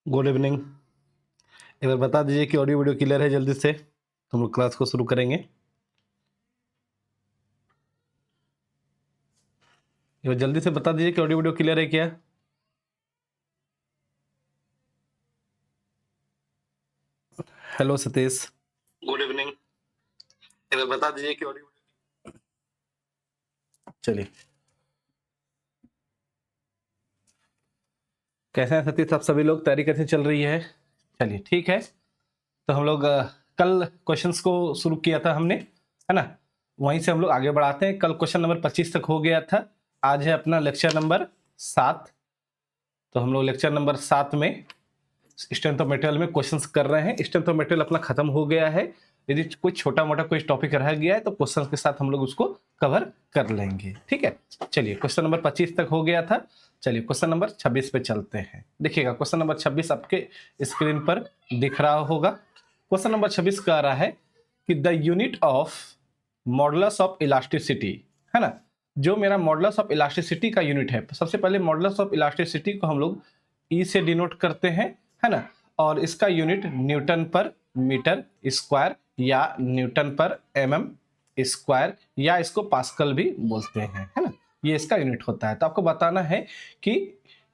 Good evening. एक बार बता दीजिए कि ऑडियो वीडियो क्लियर है जल्दी से, तो हम लोग क्लास को शुरू करेंगे। एक बार जल्दी से बता दीजिए कि ऑडियो वीडियो क्लियर है क्या। Hello Satish, good evening. एक बार बता दीजिए कि ऑडियो वीडियो। चलिए, कैसे हैं सतीश? आप सभी लोग तैयारी कैसे चल रही है? चलिए ठीक है, तो हम लोग कल क्वेश्चंस को शुरू किया था हमने, है ना? वहीं से हम लोग आगे बढ़ाते हैं। कल क्वेश्चन नंबर 25 तक हो गया था। आज है अपना लेक्चर नंबर 7। तो हम लोग लेक्चर नंबर 7 में स्ट्रेंथ ऑफ मटेरियल में क्वेश्चंस कर रहे हैं। स्ट्रेंथ ऑफ मटेरियल अपना खत्म हो गया है। यदि कोई छोटा मोटा कोई टॉपिक रह गया है तो क्वेश्चन के साथ हम लोग उसको कवर कर लेंगे, ठीक है? चलिए, क्वेश्चन नंबर 25 तक हो गया था। चलिए क्वेश्चन नंबर 26 पे चलते हैं। देखिएगा, क्वेश्चन नंबर 26 आपके स्क्रीन पर दिख रहा होगा। क्वेश्चन नंबर 26 कह रहा है कि the unit of modulus of elasticity, है ना? जो मेरा मॉडुलस ऑफ इलास्टिसिटी का यूनिट है, सबसे पहले मॉडुलस ऑफ इलास्टिसिटी को हम लोग ई से डिनोट करते हैं, है ना? और इसका यूनिट न्यूटन पर मीटर स्क्वायर या न्यूटन पर एमएम स्क्वायर या इसको पास्कल भी बोलते हैं, है ना? ये इसका यूनिट होता है। तो आपको बताना है कि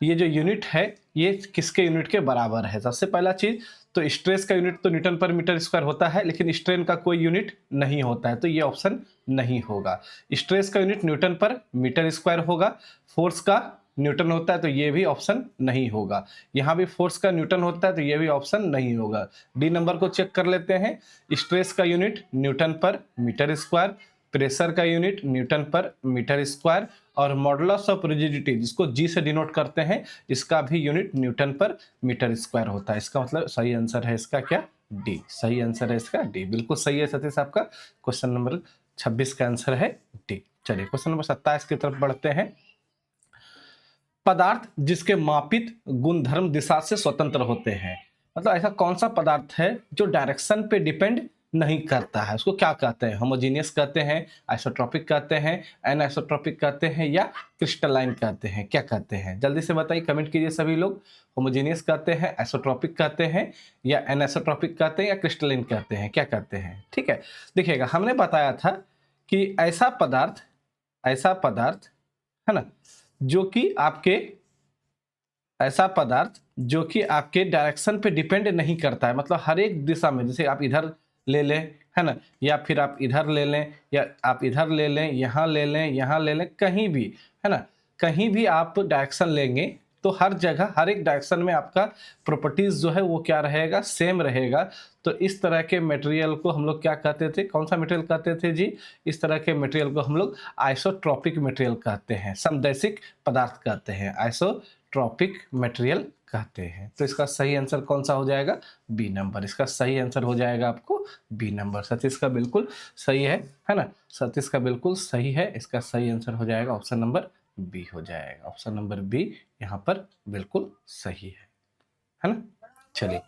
ये जो यूनिट है ये किसके यूनिट के बराबर है। सबसे पहला चीज तो स्ट्रेस का यूनिट तो न्यूटन पर मीटर स्क्वायर होता है, लेकिन स्ट्रेन का कोई यूनिट नहीं होता है, तो ये ऑप्शन नहीं होगा। स्ट्रेस का यूनिट न्यूटन पर मीटर स्क्वायर होगा। फोर्स का न्यूटन होता है, तो ये भी ऑप्शन नहीं होगा। यहाँ भी फोर्स का न्यूटन होता है, तो ये भी ऑप्शन नहीं होगा। डी नंबर को चेक कर लेते हैं। स्ट्रेस का यूनिट न्यूटन पर मीटर स्क्वायर, प्रेशर का यूनिट न्यूटन पर मीटर स्क्वायर और मॉडुलस ऑफ रिजिडिटी जिसको जी से डिनोट करते हैं, इसका भी यूनिट न्यूटन पर मीटर स्क्वायर होता है। इसका मतलब सही आंसर है इसका क्या? डी। सही आंसर है इसका डी, बिल्कुल सही है सतीश। आपका क्वेश्चन नंबर 26 का आंसर है डी। चलिए क्वेश्चन नंबर 27 की तरफ बढ़ते हैं। पदार्थ जिसके मापित गुणधर्म दिशा से स्वतंत्र होते हैं, मतलब ऐसा कौन सा पदार्थ है जो डायरेक्शन पे डिपेंड नहीं करता है, उसको क्या कहते हैं? होमोजीनियस कहते हैं, आइसोट्रोपिक कहते हैं, एनआइसोट्रोपिक कहते हैं या क्रिस्टलाइन कहते हैं? क्या कहते हैं? जल्दी से बताइए, कमेंट कीजिए सभी लोग। होमोजीनियस कहते हैं, आइसोट्रोपिक कहते हैं या एनआइसोट्रोपिक कहते हैं या क्रिस्टलाइन कहते हैं? क्या कहते हैं? ठीक है, देखिएगा, हमने बताया था कि ऐसा पदार्थ है ना, जो कि आपके ऐसा पदार्थ जो कि आपके डायरेक्शन पे डिपेंड नहीं करता है, मतलब हर एक दिशा में, जैसे आप इधर ले लें, है ना, या फिर आप इधर ले लें, या आप इधर ले लें, यहाँ ले लें, यहाँ ले लें, कहीं भी, है ना, कहीं भी आप डायरेक्शन लेंगे तो हर जगह हर एक डायरेक्शन में आपका प्रॉपर्टीज जो है वो क्या रहेगा? सेम रहेगा। तो इस तरह के मटेरियल को हम लोग क्या कहते थे? कौन सा मटेरियल कहते थे जी? इस तरह के मटेरियल को हम लोग आइसोट्रोपिक मटेरियल कहते हैं, समदैशिक पदार्थ कहते हैं, आइसोट्रोपिक मटेरियल कहते हैं। तो इसका सही आंसर कौन सा हो जाएगा? B number. इसका सही आंसर हो जाएगा आपको बी नंबर। सतीश का बिल्कुल सही है ना? सतीश का बिल्कुल सही है। इसका सही आंसर हो जाएगा ऑप्शन नंबर बी हो जाएगा। ऑप्शन नंबर बी यहाँ पर बिल्कुल सही है ना? चलिए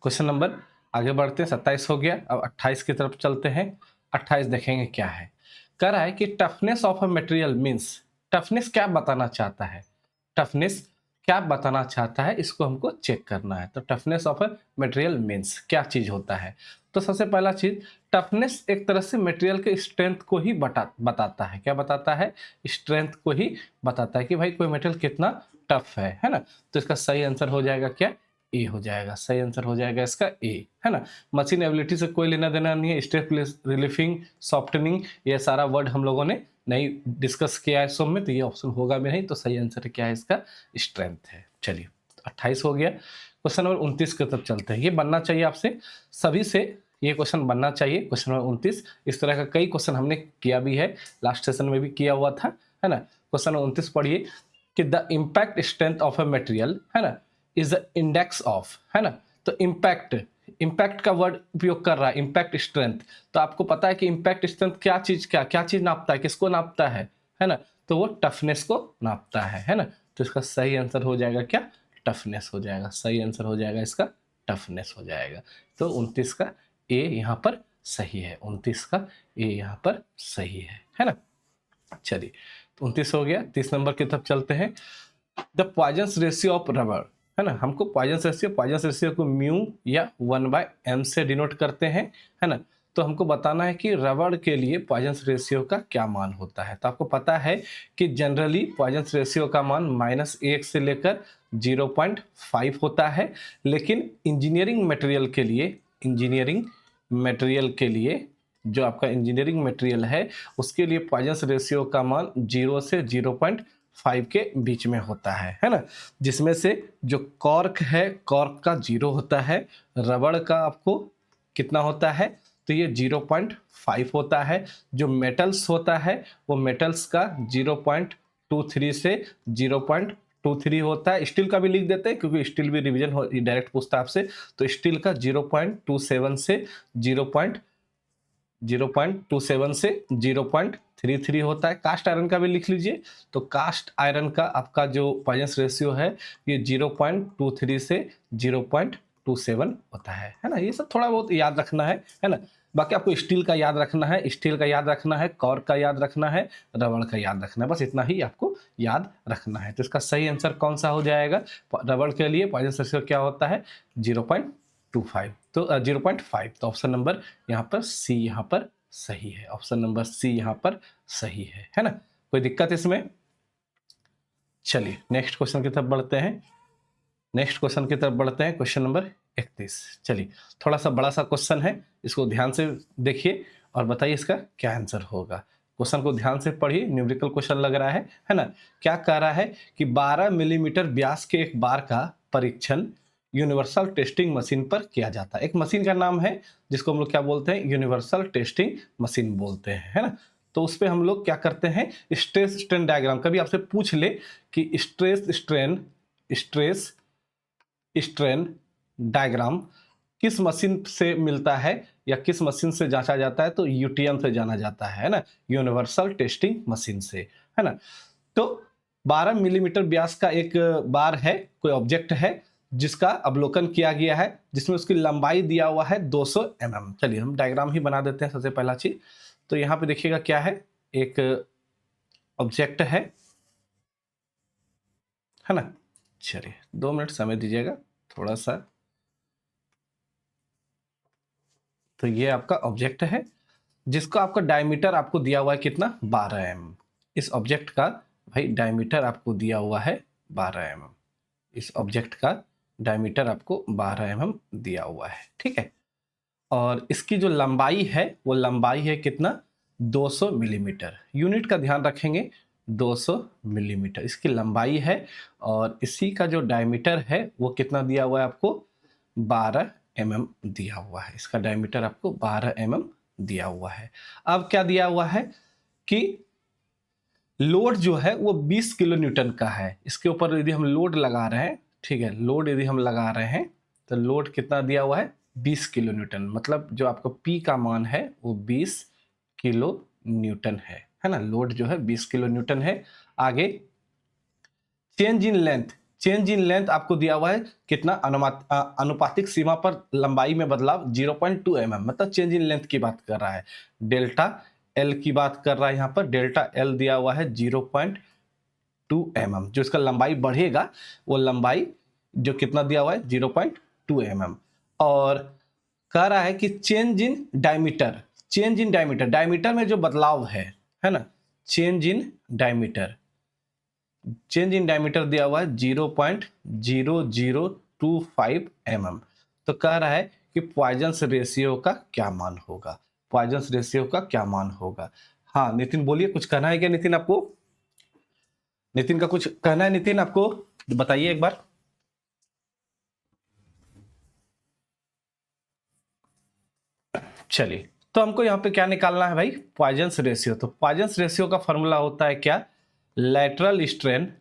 क्वेश्चन नंबर आगे बढ़ते हैं। 27 हो गया, अब 28 की तरफ चलते हैं। 28 देखेंगे क्या है। कह रहा है कि toughness of a material means, toughness क्या बताना चाहता है? टफनेस क्या बताना चाहता है, इसको हमको चेक करना है। तो toughness of a material means क्या चीज होता है? तो सबसे पहला चीज, टफनेस एक तरह से मटेरियल के स्ट्रेंथ को ही बताता है। क्या बताता है? स्ट्रेंथ को ही बताता है कि भाई कोई मटेरियल कितना टफ है ना? तो इसका सही आंसर हो जाएगा क्या? ए हो जाएगा। सही आंसर हो जाएगा इसका ए, है ना? मशीन एबिलिटी से कोई लेना देना नहीं है। स्ट्रेस रिलीफिंग, सॉफ्टनिंग, ये सारा वर्ड हम लोगों ने नहीं डिस्कस किया है सो में, तो ये ऑप्शन होगा भी नहीं। तो सही आंसर क्या है इसका? स्ट्रेंथ है। चलिए 28 हो गया। क्वेश्चन नंबर 29 की तरफ चलते हैं। ये बनना चाहिए आपसे सभी से, ये क्वेश्चन बनना चाहिए। क्वेश्चन नंबर 29, इस तरह का कई क्वेश्चन हमने किया भी है, लास्ट सेशन में भी किया हुआ था, है ना? क्वेश्चन नंबर 29 पढ़िए कि the impact strength of a material, है ना, इज द इंडेक्स ऑफ, है ना? तो इम्पैक्ट का वर्ड उपयोग कर रहा है, इम्पैक्ट स्ट्रेंथ। तो आपको पता है कि इम्पैक्ट स्ट्रेंथ क्या चीज नापता है, किसको नापता है ना? तो वो टफनेस को नापता है ना? तो इसका सही आंसर हो जाएगा क्या? टफनेस हो जाएगा। सही आंसर हो जाएगा इसका टफनेस हो जाएगा। तो 29 का ए यहाँ पर सही है। 29 का ए यहाँ पर सही है ना? चलिए 29 हो गया। 30 नंबर की तरफ चलते हैं। The Poisson ratio of rubber, है ना। हमको पॉइजन रेशियो को म्यू या 1/m से डिनोट करते हैं, है ना। तो हमको बताना है कि रबड़ के लिए पॉइजन रेशियो का क्या मान होता है। तो आपको पता है कि जनरली पॉइजन रेशियो का मान -1 से लेकर 0.5 होता है, लेकिन इंजीनियरिंग मटेरियल के लिए जो आपका इंजीनियरिंग मटेरियल है उसके लिए पॉइजन रेशियो का मान 0 से 0.5 के बीच में होता है ना। जिसमें से जो कॉर्क है, कॉर्क का 0 होता है, रबड़ का आपको कितना होता है, तो ये 0.5 होता है। जो मेटल्स होता है वो मेटल्स का 0.23 से 0.23 होता है। स्टील का भी लिख देते हैं क्योंकि स्टील भी रिवीजन हो डायरेक्ट पूछता है आपसे। तो स्टील का 0.27 से 0.27 से 0.33 होता है। कास्ट आयरन का भी लिख लीजिए। तो कास्ट आयरन का आपका जो पॉइजन रेशियो है ये 0.23 से 0.27 होता है ना। ये सब थोड़ा बहुत याद रखना है ना। बाकी आपको स्टील का याद रखना है, कॉर्क का याद रखना है, रबड़ का याद रखना है, बस इतना ही आपको याद रखना है। तो इसका सही आंसर कौन सा हो जाएगा? रबड़ के लिए पॉइजन रेशियो क्या होता है? 0.25, तो 0.5। तो ऑप्शन नंबर यहाँ पर सी यहाँ पर सही है। ऑप्शन नंबर सी यहाँ पर सही है ना। कोई दिक्कत इसमें? चलिए नेक्स्ट क्वेश्चन की तरफ बढ़ते हैं। Question number 31। चलिए थोड़ा सा बड़ा सा क्वेश्चन है, इसको ध्यान से देखिए और बताइए इसका क्या आंसर होगा। क्वेश्चन को ध्यान से पढ़िए, न्यूमेरिकल क्वेश्चन लग रहा है ना। क्या कह रहा है कि 12 मिलीमीटर व्यास के एक बार का परीक्षण यूनिवर्सल टेस्टिंग मशीन पर किया जाता है। एक मशीन का नाम है जिसको हम लोग क्या बोलते हैं? यूनिवर्सल टेस्टिंग मशीन बोलते हैं, है ना। तो उस पर हम लोग क्या करते हैं? Stress strain diagram. कभी आपसे पूछ ले कि स्ट्रेस स्ट्रेन डायग्राम किस मशीन से मिलता है या किस मशीन से जांचा जाता है, तो यूटीएम से जाना जाता है ना, यूनिवर्सल टेस्टिंग मशीन से, है ना। तो 12 मिलीमीटर व्यास का एक बार है, कोई ऑब्जेक्ट है जिसका अवलोकन किया गया है, जिसमें उसकी लंबाई दिया हुआ है 200 mm। चलिए हम डायग्राम ही बना देते हैं सबसे पहला चीज। तो यहाँ पे देखिएगा क्या है, एक ऑब्जेक्ट है ना। चलिए 2 मिनट समय दीजिएगा थोड़ा सा। तो ये आपका ऑब्जेक्ट है जिसका आपका डायमीटर आपको दिया हुआ है कितना? 12 mm। इस ऑब्जेक्ट का भाई डायमीटर आपको दिया हुआ है 12 mm। इस ऑब्जेक्ट का डायमीटर आपको 12 mm दिया हुआ है, ठीक है। और इसकी जो लंबाई है वो लंबाई है कितना? 200 मिलीमीटर। यूनिट का ध्यान रखेंगे, 200 मिलीमीटर इसकी लंबाई है। और इसी का जो डायमीटर है वो कितना दिया हुआ है आपको? 12 mm दिया हुआ है। इसका डायमीटर आपको 12 mm दिया हुआ है। अब क्या दिया हुआ है कि लोड जो है वो 20 किलो न्यूटन का है। इसके ऊपर यदि हम लोड लगा रहे हैं, ठीक है, लोड यदि हम लगा रहे हैं तो लोड कितना दिया हुआ है? 20 किलो न्यूटन। मतलब जो आपको पी का मान है वो 20 किलो न्यूटन है ना। लोड जो है 20 किलो न्यूटन है। आगे चेंज इन लेंथ आपको दिया हुआ है कितना? अनुपातिक सीमा पर लंबाई में बदलाव 0.2 mm, मतलब चेंज इन लेंथ की बात कर रहा है। डेल्टा एल की बात कर रहा है यहाँ पर। डेल्टा एल दिया हुआ है 0.2 mm। जो इसका लंबाई बढ़ेगा वो लंबाई जो कितना दिया हुआ है? 0.2 mm। और कह रहा है कि चेंज इन डायमीटर में जो बदलाव है ना, चेंज इन डायमीटर दिया हुआ है 0.0025 mm। तो कह रहा है कि पॉइजन रेशियो का क्या मान होगा? हाँ नितिन बोलिए, कुछ कहना है क्या नितिन आपको? नितिन का कुछ कहना है? नितिन आपको बताइए एक बार। चलिए तो हमको यहाँ पे क्या निकालना है भाई? Poisson ratio. तो पॉइजन रेशियो का फॉर्मूला होता है क्या? Lateral strain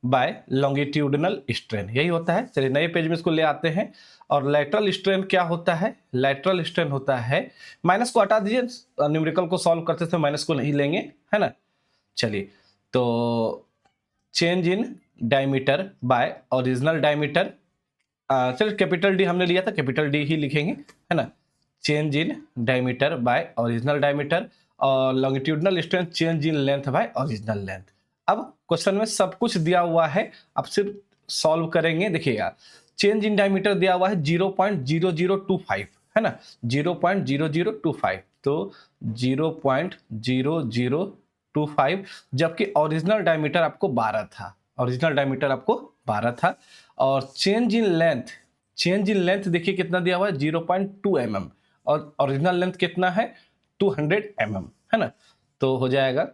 by longitudinal strain, यही होता है। चलिए नए पेज में इसको ले आते हैं। और लैटरल स्ट्रेन क्या होता है? लैटरल स्ट्रेन होता है, माइनस को हटा दीजिए, न्यूमेरिकल को सॉल्व करते थे माइनस को नहीं लेंगे, है ना। चलिए तो change in diameter by original diameter, चलिए कैपिटल डी हमने लिया था, कैपिटल डी ही लिखेंगे, है ना। Change in diameter by original diameter, और longitudinal strain change in length by original length. अब क्वेश्चन में सब कुछ दिया हुआ है, अब सिर्फ सॉल्व करेंगे। देखिएगा चेंज इन डायमीटर दिया हुआ है 0.0025 है ना, 0.0025, तो 0.0025, जबकि ओरिजिनल डायमीटर आपको 12 था, ओरिजिनल डायमीटर आपको 12 था। और चेंज इन लेंथ देखिए कितना दिया हुआ है 0.2 mm, और ओरिजिनल लेंथ कितना है 200 mm है ना, तो हो जाएगा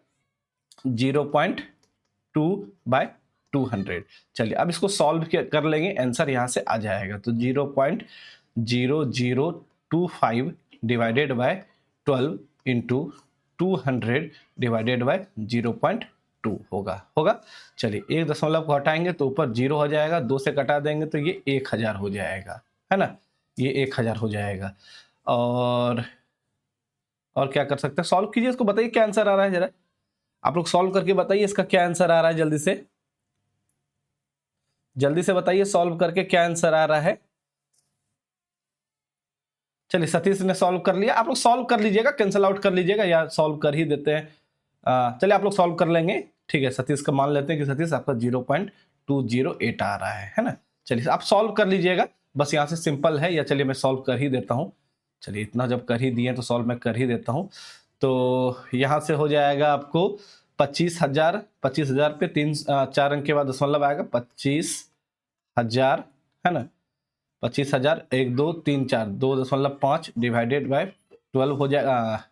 0.2/200। चलिए अब इसको सॉल्व कर लेंगे, आंसर यहां से आ जाएगा, तो 0.0025 divided by 12 into 200 divided by 0.2 होगा। चलिए 1 दशमलव को हटाएंगे तो ऊपर 0 हो जाएगा, 2 से कटा देंगे तो ये 1000 हो जाएगा है ना, ये 1000 हो जाएगा। और क्या कर सकते हैं, सॉल्व कीजिए, इसको बताइए क्या आंसर आ रहा है, जरा आप लोग सॉल्व करके बताइए इसका क्या आंसर आ रहा है, जल्दी से बताइए सॉल्व करके क्या आंसर आ रहा है। चलिए सतीश ने सॉल्व कर लिया, आप लोग सॉल्व कर लीजिएगा, कैंसिल आउट कर लीजिएगा या सॉल्व कर ही देते हैं। चलिए आप लोग सॉल्व कर लेंगे, ठीक है, सतीश का मान लेते हैं कि सतीश आपका 0.208 आ रहा है ना। चलिए आप सॉल्व कर लीजिएगा, बस यहाँ से सिंपल है, या चलिए मैं सॉल्व कर ही देता हूँ। चलिए इतना जब कर ही दिए तो सॉल्व मैं कर ही देता हूँ। तो यहाँ से हो जाएगा आपको 25,000 पे 4 अंक के बाद दशमलव आएगा, 25,000 है ना, 25,000 1 2 3 4 2.5 डिवाइडेड बाय 12 हो जाएगा,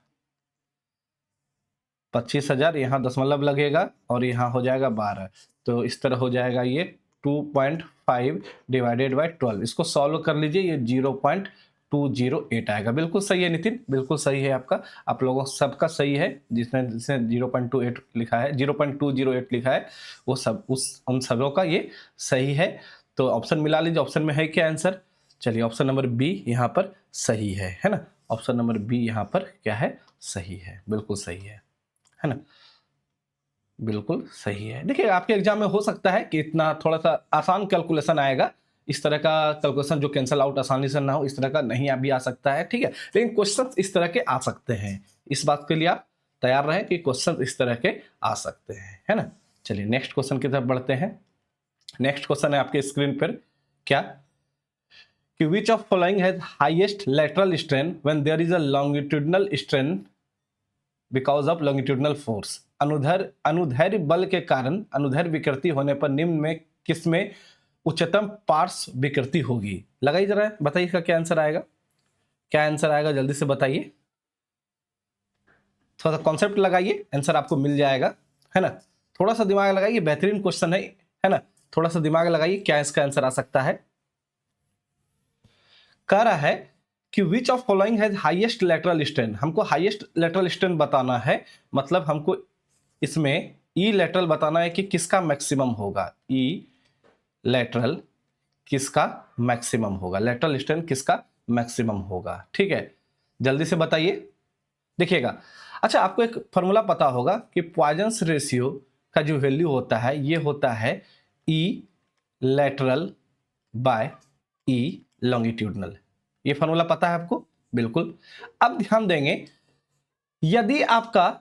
25,000 यहाँ दशमलव लगेगा और यहाँ हो जाएगा 12, तो इस तरह हो जाएगा ये 2.5 डिवाइडेड बाय 12। इसको सॉल्व कर लीजिए, ये 0.208 आएगा। बिल्कुल सही है नितिन, बिल्कुल सही है आपका, आप लोगों सबका सही है, जिसने 0.28 लिखा है, 0.208 लिखा है, वो सब उन सबों का ये सही है। तो ऑप्शन मिला लीजिए, ऑप्शन में है क्या आंसर। चलिए ऑप्शन नंबर बी यहाँ पर सही है ना, ऑप्शन नंबर बी यहाँ पर क्या है, सही है, बिल्कुल सही है ना, बिल्कुल सही है। देखिए आपके एग्जाम में हो सकता है कि इतना थोड़ा सा आसान कैलकुलेशन आएगा, इस तरह का कैलकुलेशन जो कैंसिल आउट आसानी से ना हो, इस तरह का नहीं भी आ सकता है, ठीक है, लेकिन क्वेश्चन इस तरह के आ सकते हैं, इस बात के लिए आप तैयार रहें कि क्वेश्चन इस तरह के आ सकते हैं, है ना। चलिए नेक्स्ट क्वेश्चन की तरफ बढ़ते हैं। नेक्स्ट क्वेश्चन है आपके स्क्रीन पर क्या कि which of following has highest lateral strain when there is a longitudinal strain because of longitudinal force। अनुदैर्ध्य बल के कारण अनुदैर्ध्य विकृति होने पर निम्न में किसमें उच्चतम पार्श्व विकृति होगी। लगाइए जरा, बताइए इसका क्या आंसर आएगा, क्या आंसर आएगा, जल्दी से बताइए, थोड़ा सा कॉन्सेप्ट लगाइए, आंसर आपको मिल जाएगा, है ना। थोड़ा सा दिमाग लगाइए, बेहतरीन क्वेश्चन है ना, थोड़ा सा दिमाग लगाइए, क्या इसका आंसर आ सकता है। कह रहा है कि विच of following has highest lateral strain, हमको हाईएस्ट लेटरल स्ट्रेन बताना है, मतलब हमको इसमें ई लेटरल बताना है कि किसका मैक्सिमम होगा, ई लेटरल किसका मैक्सिमम होगा, लेटरल स्ट्रेन किसका मैक्सिमम होगा, ठीक है, जल्दी से बताइए। देखिएगा, अच्छा आपको एक फॉर्मूला पता होगा कि पॉइजन्स रेशियो का जो वैल्यू होता है ये होता है ई लेटरल बाय ई लॉन्गिट्यूडनल, ये फॉर्मूला पता है आपको, बिल्कुल। अब ध्यान देंगे, यदि आपका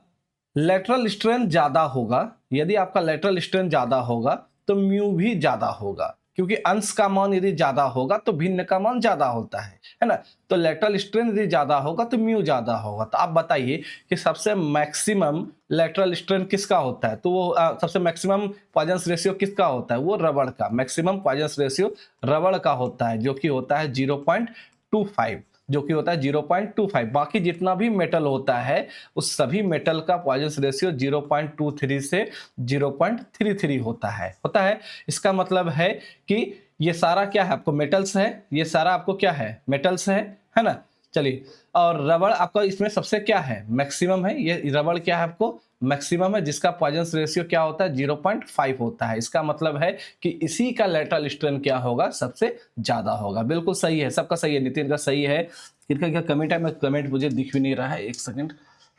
लेटरल स्ट्रेन ज्यादा होगा, यदि आपका लेटरल स्ट्रेन ज्यादा होगा तो म्यू भी ज्यादा होगा, क्योंकि अंश का मान यदि ज्यादा होगा तो भिन्न का मान ज्यादा होता है ना, तो लेटरल स्ट्रेन यदि ज्यादा होगा तो म्यू ज्यादा होगा। तो आप बताइए कि सबसे मैक्सिमम लेटरल स्ट्रेन किसका होता है, तो वो सबसे मैक्सिमम पॉइजन्स रेशियो किसका होता है, वो रबड़ का मैक्सिमम पॉइजन्स रेशियो रबड़ का होता है, जो कि होता है 0.25, जो कि होता है 0.25। बाकी जितना भी मेटल होता है उस सभी मेटल का पॉइजन्स रेशियो 0.23 से 0.33 होता है। इसका मतलब है कि ये सारा क्या है, आपको मेटल्स है, ये सारा आपको क्या है, मेटल्स है ना। चलिए, और रबड़ आपका इसमें सबसे क्या है, मैक्सिमम है, ये रबड़ क्या है आपको मैक्सिमम है, जिसका पॉइजन्स रेशियो क्या होता है 0.5 होता है। इसका मतलब है कि इसी का लेटरल स्ट्रेन क्या होगा, सबसे ज्यादा होगा। बिल्कुल सही है, सबका सही है, नितिन का सही है, किनका क्या कमेंट है, मैं कमेंट मुझे दिख भी नहीं रहा है, एक सेकंड,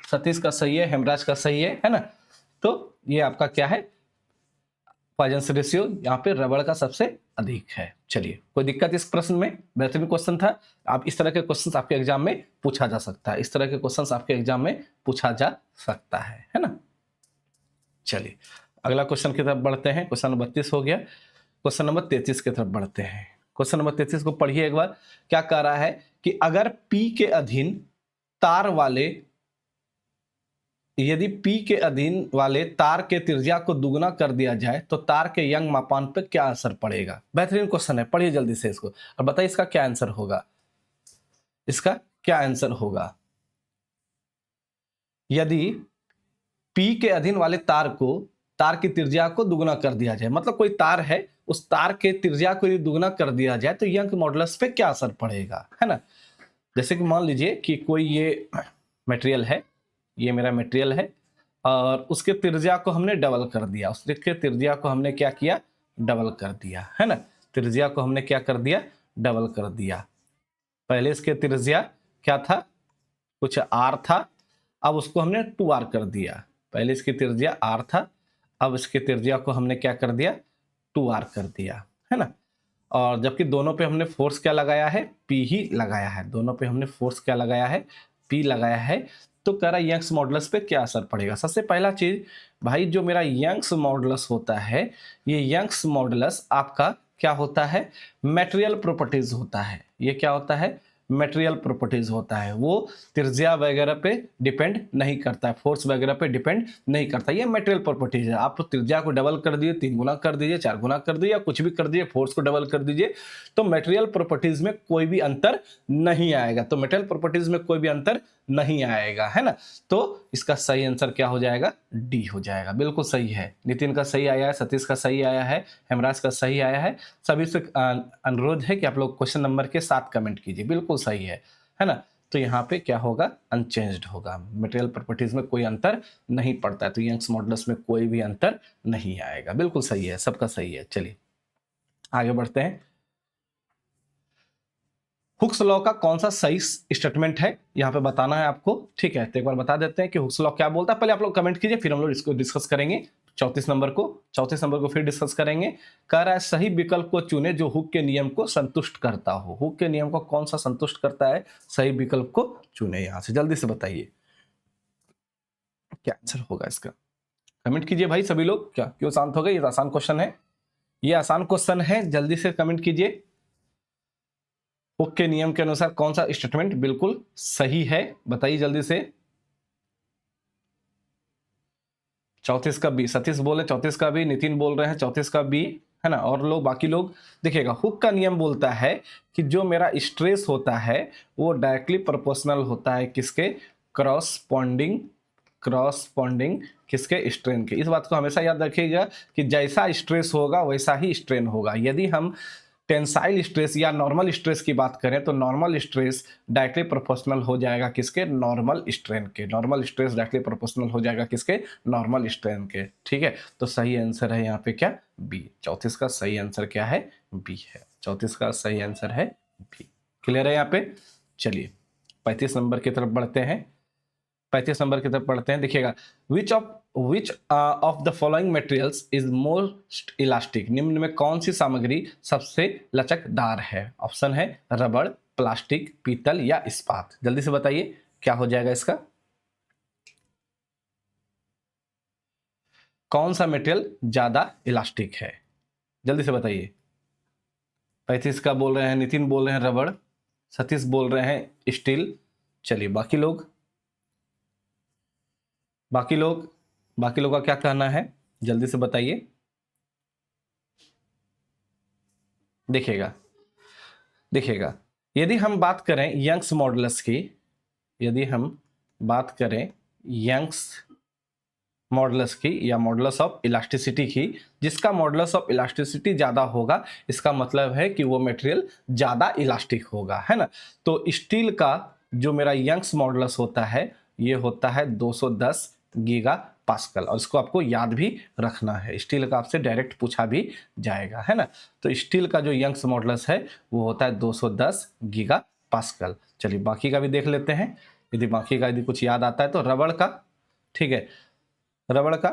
सतीश का सही है, हेमराज का सही है ना। तो ये आपका क्या है, पॉइजन्स रेशियो यहाँ पे रबड़ का सबसे अधिक है। चलिए, कोई दिक्कत इस प्रश्न में, बेहतरीन क्वेश्चन था। आप इस तरह के क्वेश्चंस आपके एग्जाम में पूछा जा सकता है, इस तरह के क्वेश्चंस आपके एग्जाम में पूछा जा सकता है ना। चलिए अगला क्वेश्चन की तरफ बढ़ते हैं। क्वेश्चन नंबर 32 हो गया। क्वेश्चन नंबर 33 की तरफ बढ़ते हैं। क्वेश्चन नंबर 33 को पढ़िए एक बार। क्या कह रहा है कि अगर P के अधीन तार वाले यदि P के अधीन वाले तार के त्रिज्या को दुगुना कर दिया जाए तो तार के यंग मापांक पर क्या असर पड़ेगा। बेहतरीन क्वेश्चन है, पढ़िए जल्दी से इसको और बताइए इसका क्या आंसर होगा। इसका क्या आंसर होगा। यदि P के अधीन वाले तार की त्रिज्या को दुगुना कर दिया जाए, मतलब कोई तार है, उस तार के त्रिज्या को यदि दुगुना कर दिया जाए तो यंग मॉडुलस पे क्या असर पड़ेगा, है ना। जैसे कि मान लीजिए कि कोई ये मटेरियल है, ये मेरा मटेरियल है और उसके त्रिज्या को हमने डबल कर दिया। उसके त्रिज्या को हमने क्या किया, डबल कर दिया, है ना। त्रिज्या को हमने क्या कर दिया, डबल कर दिया। पहले इसके त्रिज्या क्या था, कुछ r था, अब उसको हमने 2r कर दिया। पहले इसकी त्रिज्या r था, अब इसके त्रिज्या को हमने क्या कर दिया, 2r कर दिया, है ना। और जबकि दोनों पे हमने फोर्स क्या लगाया है, P ही लगाया है। दोनों पे हमने फोर्स क्या लगाया है, P लगाया है। तो कह रहा है यंग्स मॉडुलस पे क्या असर पड़ेगा। सबसे पहला चीज भाई, जो मेरा यंग्स मॉडुलस होता है, ये यंग्स मॉडुलस आपका क्या होता है, मटेरियल प्रॉपर्टीज होता है। ये क्या होता है, मटेरियल प्रॉपर्टीज होता है। वो त्रिज्या वगैरह पे डिपेंड नहीं करता है, फोर्स वगैरह पे डिपेंड नहीं करता। ये मटेरियल प्रॉपर्टीज है। आप त्रिज्या को डबल कर दीजिए, 3 गुना कर दीजिए, 4 गुना कर दीजिए, या कुछ भी कर दीजिए, फोर्स को डबल कर दीजिए, तो मटेरियल प्रॉपर्टीज में कोई भी अंतर नहीं आएगा। तो मटेरियल प्रॉपर्टीज में कोई भी अंतर नहीं आएगा, है ना। तो इसका सही आंसर क्या हो जाएगा, डी हो जाएगा। बिल्कुल सही है। नितिन का सही आया है, सतीश का सही आया है, हेमराज का सही आया है। सभी से अनुरोध है कि आप लोग क्वेश्चन नंबर के साथ कमेंट कीजिए। बिल्कुल सही है ना। तो यहाँ पे क्या होगा, अनचेंज्ड होगा। मटेरियल प्रॉपर्टीज में कोई अंतर नहीं पड़ता है, तो यंग्स मॉडुलस में कोई भी अंतर नहीं आएगा। बिल्कुल सही है, सबका सही है। चलिए आगे बढ़ते हैं। हुक्स लॉ का कौन सा सही स्टेटमेंट है यहाँ पे बताना है आपको, ठीक है। तो एक बार बता देते हैं कि हुक्स लॉ क्या बोलता है। पहले आप लोग कमेंट कीजिए, फिर हम लोग इसको डिस्कस करेंगे। 34 नंबर को फिर डिस्कस करेंगे। कह रहा है सही विकल्प को चुने जो हुक के नियम को संतुष्ट करता हो। हुक के नियम को कौन सा संतुष्ट करता है, सही विकल्प को चुने। यहां से जल्दी से बताइए क्या आंसर होगा इसका। कमेंट कीजिए भाई सभी लोग। क्या क्यों शांत हो गए, ये तो आसान क्वेश्चन है, ये आसान क्वेश्चन है। जल्दी से कमेंट कीजिए। हुक के नियम के अनुसार कौन सा स्टेटमेंट बिल्कुल सही है, बताइए जल्दी से। 34 का बी, सतीश बोले 34 का बी, नितिन बोल रहे हैं 34 का बी, है ना। और लोग बाकी लोग देखिएगा, हुक का नियम बोलता है कि जो मेरा स्ट्रेस होता है वो डायरेक्टली प्रोपोर्शनल होता है किसके, क्रॉसपॉन्डिंग किसके, स्ट्रेन के। इस बात को हमेशा याद रखिएगा कि जैसा स्ट्रेस होगा वैसा ही स्ट्रेन होगा। यदि हम टेंसाइल स्ट्रेस या नॉर्मल स्ट्रेस की बात करें तो नॉर्मल स्ट्रेस डायरेक्टली प्रोपोर्शनल हो जाएगा किसके, नॉर्मल स्ट्रेन के। नॉर्मल स्ट्रेस डायरेक्टली प्रोपोर्शनल हो जाएगा किसके, नॉर्मल स्ट्रेन के, ठीक है। तो सही आंसर है यहाँ पे क्या, बी। 34 का सही आंसर क्या है, बी है। 34 का सही आंसर है बी। क्लियर है यहाँ पे। चलिए 35 नंबर की तरफ बढ़ते हैं। 35 नंबर की तरफ पढ़ते हैं। देखिएगा, which of the following materials is most elastic. निम्न में कौन सी सामग्री सबसे लचकदार है। ऑप्शन है रबड़, प्लास्टिक, पीतल या इस्पात। जल्दी से बताइए क्या हो जाएगा इसका। कौन सा मटेरियल ज्यादा इलास्टिक है, जल्दी से बताइए। 35 का बोल रहे हैं, नितिन बोल रहे हैं रबड़, सतीश बोल रहे हैं स्टील। चलिए बाकी लोग का क्या कहना है, जल्दी से बताइए। देखिएगा यदि हम बात करें यंग्स मॉडुलस की, यदि हम बात करें यंग्स मॉडुलस की या मॉडुलस ऑफ इलास्टिसिटी की, जिसका मॉडुलस ऑफ इलास्टिसिटी ज़्यादा होगा इसका मतलब है कि वो मटेरियल ज़्यादा इलास्टिक होगा, है ना। तो स्टील का जो मेरा यंग्स मॉडुलस होता है ये होता है 210 गीगा पास्कल, और इसको आपको याद भी रखना है। स्टील का आपसे डायरेक्ट पूछा भी जाएगा, है ना। तो स्टील का जो यंग्स मॉडुलस है वो होता है 210 गीगा पास्कल। चलिए बाकी का भी देख लेते हैं। यदि बाकी का यदि कुछ याद आता है तो रबड़ का, ठीक है, रबड़ का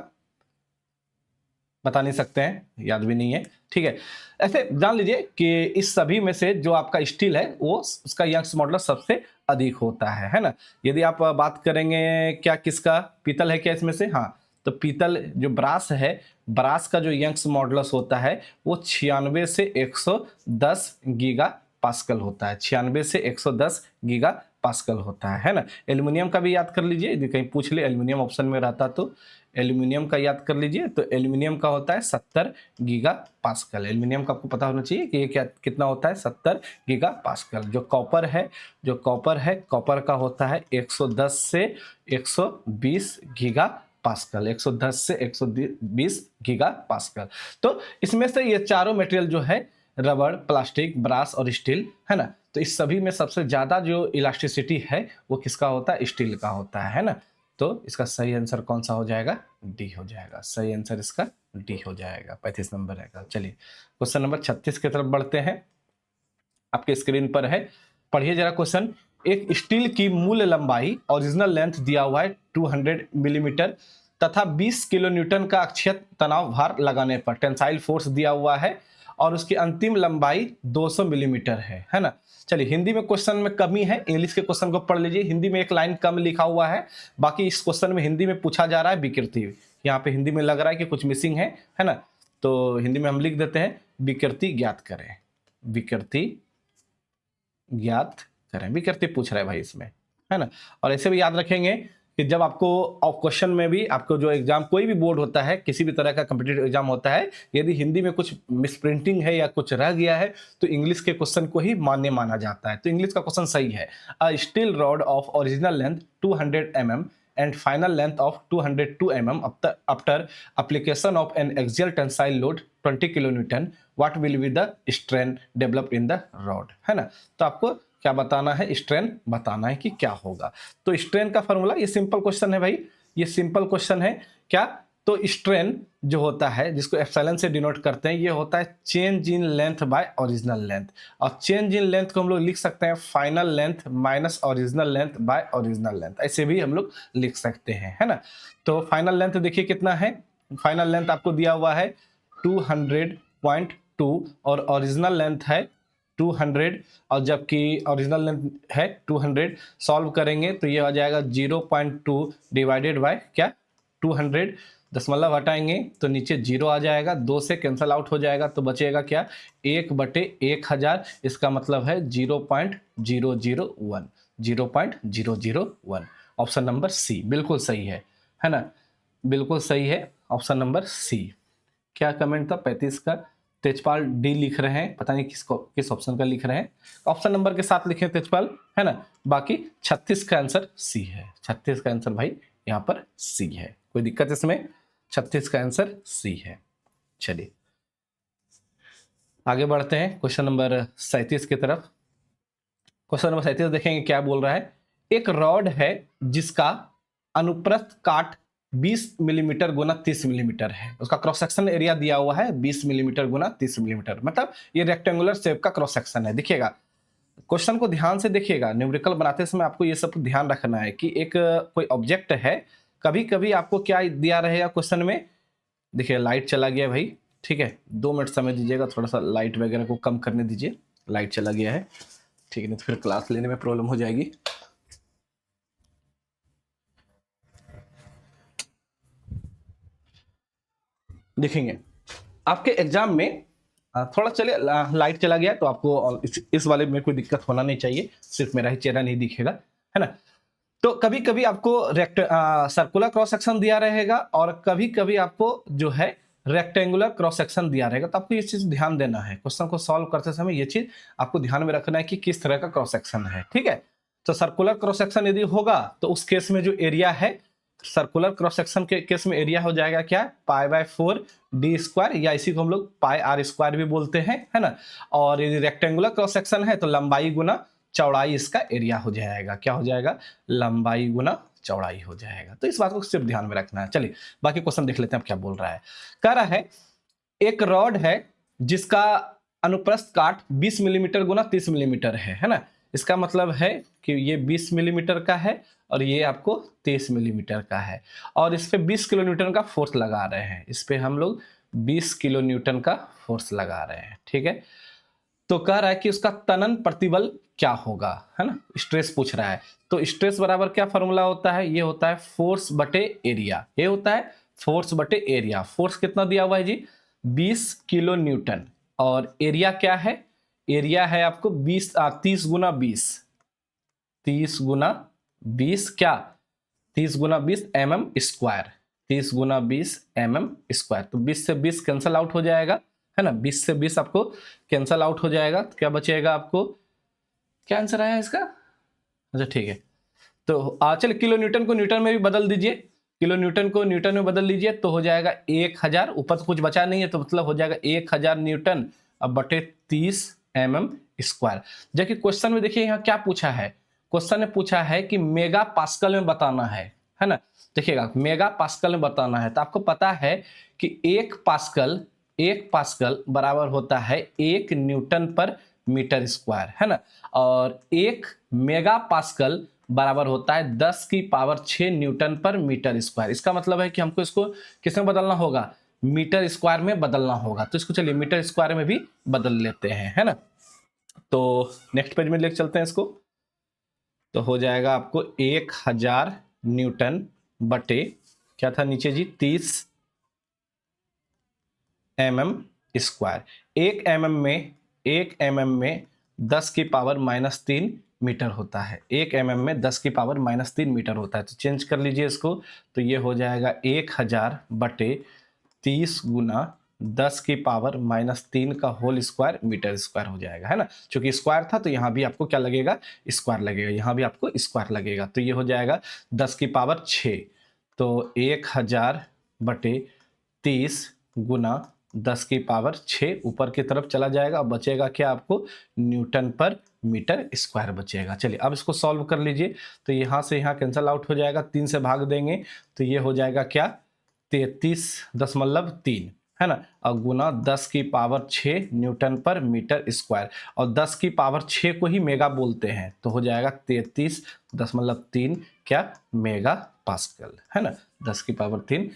बता नहीं सकते हैं, याद भी नहीं है, ठीक है। ऐसे जान लीजिए कि इस सभी में से जो आपका स्टील है वो उसका यंग्स मॉडुलस सबसे अधिक होता है ना। यदि आप बात करेंगे क्या किसका, पीतल है क्या इसमें से, हाँ, तो पीतल जो ब्रास है, ब्रास का जो यंग्स मॉडुलस होता है वो 96 से 110 गीगा पास्कल होता है, 96 से 110 गीगा पास्कल होता है ना। एल्यूमिनियम का भी याद कर लीजिए, यदि कहीं पूछ ले एल्यूमिनियम ऑप्शन में रहता तो एल्यूमिनियम का याद कर लीजिए, तो एल्यूमिनियम का होता है 70 गीगा पास्कल। एल्यूमिनियम का आपको पता होना चाहिए कि ये क्या कितना होता है, 70 गीगा पास्कल। जो कॉपर है, कॉपर का होता है 110 से 120 गीगा पास्कल, 110 से 120 गीगा पास्कल। तो इसमें से ये चारों मटेरियल जो है, रबड़, प्लास्टिक, ब्रास और स्टील, है ना, तो इस सभी में सबसे ज्यादा जो इलास्टिसिटी है वो किसका होता है, स्टील का होता है ना। तो इसका सही आंसर कौन सा हो जाएगा, डी हो जाएगा। सही आंसर इसका डी हो जाएगा, 35 नंबर रहेगा। चलिए क्वेश्चन नंबर 36 की तरफ बढ़ते हैं, आपके स्क्रीन पर है, पढ़िए जरा क्वेश्चन। एक स्टील की मूल लंबाई ओरिजिनल लेंथ दिया हुआ है 200 मिलीमीटर तथा 20 किलो न्यूटन का अक्षीय तनाव भार लगाने पर टेंसाइल फोर्स दिया हुआ है और उसकी अंतिम लंबाई 200 मिलीमीटर है ना। चलिए हिंदी में क्वेश्चन में कमी है, इंग्लिश के क्वेश्चन को पढ़ लीजिए। हिंदी में एक लाइन कम लिखा हुआ है, बाकी इस क्वेश्चन में हिंदी में पूछा जा रहा है विकृति। यहाँ पे हिंदी में लग रहा है कि कुछ मिसिंग है ना, तो हिंदी में हम लिख देते हैं विकृति ज्ञात करें, विकृति ज्ञात करें। विकृति पूछ रहा है भाई इसमें, है ना। और ऐसे भी याद रखेंगे कि जब आपको क्वेश्चन में भी, आपको जो एग्जाम कोई भी बोर्ड होता है, किसी भी तरह का कॉम्पिटिटिव एग्जाम होता है, यदि हिंदी में कुछ मिसप्रिंटिंग है या कुछ रह गया है तो इंग्लिश के क्वेश्चन को ही मान्य माना जाता है। तो इंग्लिश का क्वेश्चन सही है, a steel rod of original length 200 mm and final length of 202 mm after application of an axial tensile load 20 kilonewton, what will be the strain developed in the rod, है ना। तो आपको क्या बताना है, स्ट्रेन बताना है कि क्या होगा। तो स्ट्रेन का फॉर्मूला, ये सिंपल क्वेश्चन है भाई, ये सिंपल क्वेश्चन है क्या। तो स्ट्रेन जो होता है, जिसको एप्सिलॉन से डिनोट करते हैं, ये होता है change in length by original length. और चेंज इन लेंथ को हम लोग लिख सकते हैं final length minus original length by original length, ऐसे भी हम लोग लिख सकते हैं, है ना। तो फाइनल लेंथ देखिए कितना है, फाइनल लेंथ आपको दिया हुआ है 200.2 और ओरिजिनल लेंथ है 200, और जबकि ओरिजिनल लेंथ है 200, सॉल्व करेंगे तो ये आ जाएगा 0.2 डिवाइडेड बाय क्या 200, दशमलव हटाएंगे तो नीचे 0 आ जाएगा, 2 से कैंसल आउट हो जाएगा तो बचेगा क्या 1/1000, इसका मतलब है 0.001, 0.001। ऑप्शन नंबर सी बिल्कुल सही है ना, बिल्कुल सही है ऑप्शन नंबर सी। क्या कमेंट था 35 का, तेजपाल डी लिख रहे हैं, पता नहीं किस ऑप्शन का लिख रहे हैं, ऑप्शन नंबर के साथ लिखे तेजपाल, है ना। बाकी 36 का आंसर सी है, 36 का आंसर भाई यहाँ पर सी है, कोई दिक्कत इसमें, 36 का आंसर सी है। चलिए आगे बढ़ते हैं क्वेश्चन नंबर 37 की तरफ। क्वेश्चन नंबर 37 देखेंगे क्या बोल रहा है। एक रॉड है जिसका अनुप्रस्थ काट 20 मिलीमीटर गुना 30 मिलीमीटर है, उसका क्रॉस सेक्शन एरिया दिया हुआ है 20 मिलीमीटर गुना 30 मिलीमीटर, मतलब ये रेक्टेंगुलर शेप का क्रॉस सेक्शन है। देखिएगा क्वेश्चन को ध्यान से देखिएगा, न्यूमेरिकल बनाते समय आपको ये सब ध्यान रखना है कि एक कोई ऑब्जेक्ट है, कभी कभी आपको क्या दिया रहेगा क्वेश्चन में। देखिए लाइट चला गया भाई, ठीक है 2 मिनट समय दीजिएगा, थोड़ा सा लाइट वगैरह को कम करने दीजिए, लाइट चला गया है, ठीक है, नहीं तो फिर क्लास लेने में प्रॉब्लम हो जाएगी। देखेंगे आपके एग्जाम में थोड़ा चलिए लाइट चला गया तो आपको इस वाले में कोई दिक्कत होना नहीं चाहिए, सिर्फ मेरा ही चेहरा नहीं दिखेगा, है ना। तो कभी कभी आपको सर्कुलर क्रॉस सेक्शन दिया रहेगा और कभी कभी आपको जो है रेक्टेंगुलर क्रॉस सेक्शन दिया रहेगा, तो आपको ये चीज ध्यान देना है, क्वेश्चन को सॉल्व करते समय ये चीज आपको ध्यान में रखना है कि किस तरह का क्रॉस सेक्शन है, ठीक है। तो सर्कुलर क्रॉस सेक्शन यदि होगा तो उस केस में जो एरिया है, सर्कुलर क्रॉस सेक्शन के केस में एरिया हो जाएगा क्या π/4 d स्क्वायर, या इसी को हम लोग πr² भी बोलते हैं, है ना। और यदि रेक्टेंगुलर क्रॉस सेक्शन है तो लंबाई गुना चौड़ाई इसका एरिया हो जाएगा, क्या हो जाएगा लंबाई गुना चौड़ाई हो जाएगा। तो इस बात को सिर्फ ध्यान में रखना है। चलिए बाकी क्वेश्चन देख लेते हैं क्या बोल रहा है। कह रहा है एक रॉड है जिसका अनुप्रस्थ काट 20 मिलीमीटर गुना 30 मिलीमीटर है ना। इसका मतलब है कि ये 20 मिलीमीटर का है और ये आपको 30 मिलीमीटर का है, और इस पे 20 किलो न्यूटन का फोर्स लगा रहे हैं, इस पे हम लोग 20 किलो न्यूटन का फोर्स लगा रहे हैं, ठीक है। तो कह रहा है कि उसका तनन प्रतिबल क्या होगा, है ना, स्ट्रेस पूछ रहा है। तो स्ट्रेस बराबर क्या फॉर्मूला होता है, ये होता है फोर्स बटे एरिया, ये होता है फोर्स बटे एरिया। फोर्स कितना दिया हुआ है जी? 20 किलो न्यूटन। और एरिया क्या है? एरिया है आपको 30 गुना 20, 30 गुना 20 क्या? 30 गुना 20 mm², 30 गुना 20 mm²। तो 20 से 20 कैंसल आउट हो जाएगा, है ना? 20 से 20 आपको कैंसल आउट हो जाएगा, तो क्या बचेगा आपको? क्या आंसर आया इसका? अच्छा ठीक है, तो चलिए किलो न्यूटन को न्यूटन में भी बदल दीजिए, किलो न्यूटन को न्यूटन में बदल लीजिए तो हो जाएगा 1000। ऊपर तो कुछ बचा नहीं है, तो मतलब हो जाएगा 1000 न्यूटन अब बटे 30 mm²। जबकि क्वेश्चन में देखिए यहाँ क्या पूछा है, क्वेश्चन ने पूछा है कि मेगा पास्कल में बताना है ना? देखिएगा मेगा पास्कल में बताना है, तो आपको पता है कि एक पास्कल बराबर होता है 1 न्यूटन पर मीटर स्क्वायर, है ना? और 1 मेगा पास्कल बराबर होता है 10 की पावर 6 न्यूटन पर मीटर स्क्वायर। इसका मतलब है कि हमको इसको किस में बदलना होगा? मीटर स्क्वायर में बदलना होगा। तो इसको चलिए मीटर स्क्वायर में भी बदल लेते हैं, है ना? तो नेक्स्ट पेज में लेके चलते हैं इसको। तो हो जाएगा आपको 1000 न्यूटन बटे क्या था नीचे जी? 30 mm²। 1 mm में 10 की पावर -3 मीटर होता है। 1 mm में 10 की पावर -3 मीटर होता है। तो चेंज कर लीजिए इसको, तो ये हो जाएगा 1000 बटे 30 गुना 10 की पावर -3 का होल स्क्वायर मीटर स्क्वायर हो जाएगा, है ना? चूंकि स्क्वायर था तो यहाँ भी आपको क्या लगेगा? स्क्वायर लगेगा, यहाँ भी आपको स्क्वायर लगेगा। तो ये हो जाएगा 10 की पावर 6, तो 1000 बटे 30 गुना 10 की पावर 6 ऊपर की तरफ चला जाएगा। बचेगा क्या आपको? न्यूटन पर मीटर स्क्वायर बचेगा। चलिए अब इसको सॉल्व कर लीजिए, तो यहाँ से यहाँ कैंसल आउट हो जाएगा, 3 से भाग देंगे तो ये हो जाएगा क्या? 33.3, है ना? और गुना 10 की पावर 6 न्यूटन पर मीटर स्क्वायर, और 10 की पावर 6 को ही मेगा बोलते हैं, तो हो जाएगा 33.3 क्या? मेगा पास्कल, है ना? 10 की पावर 3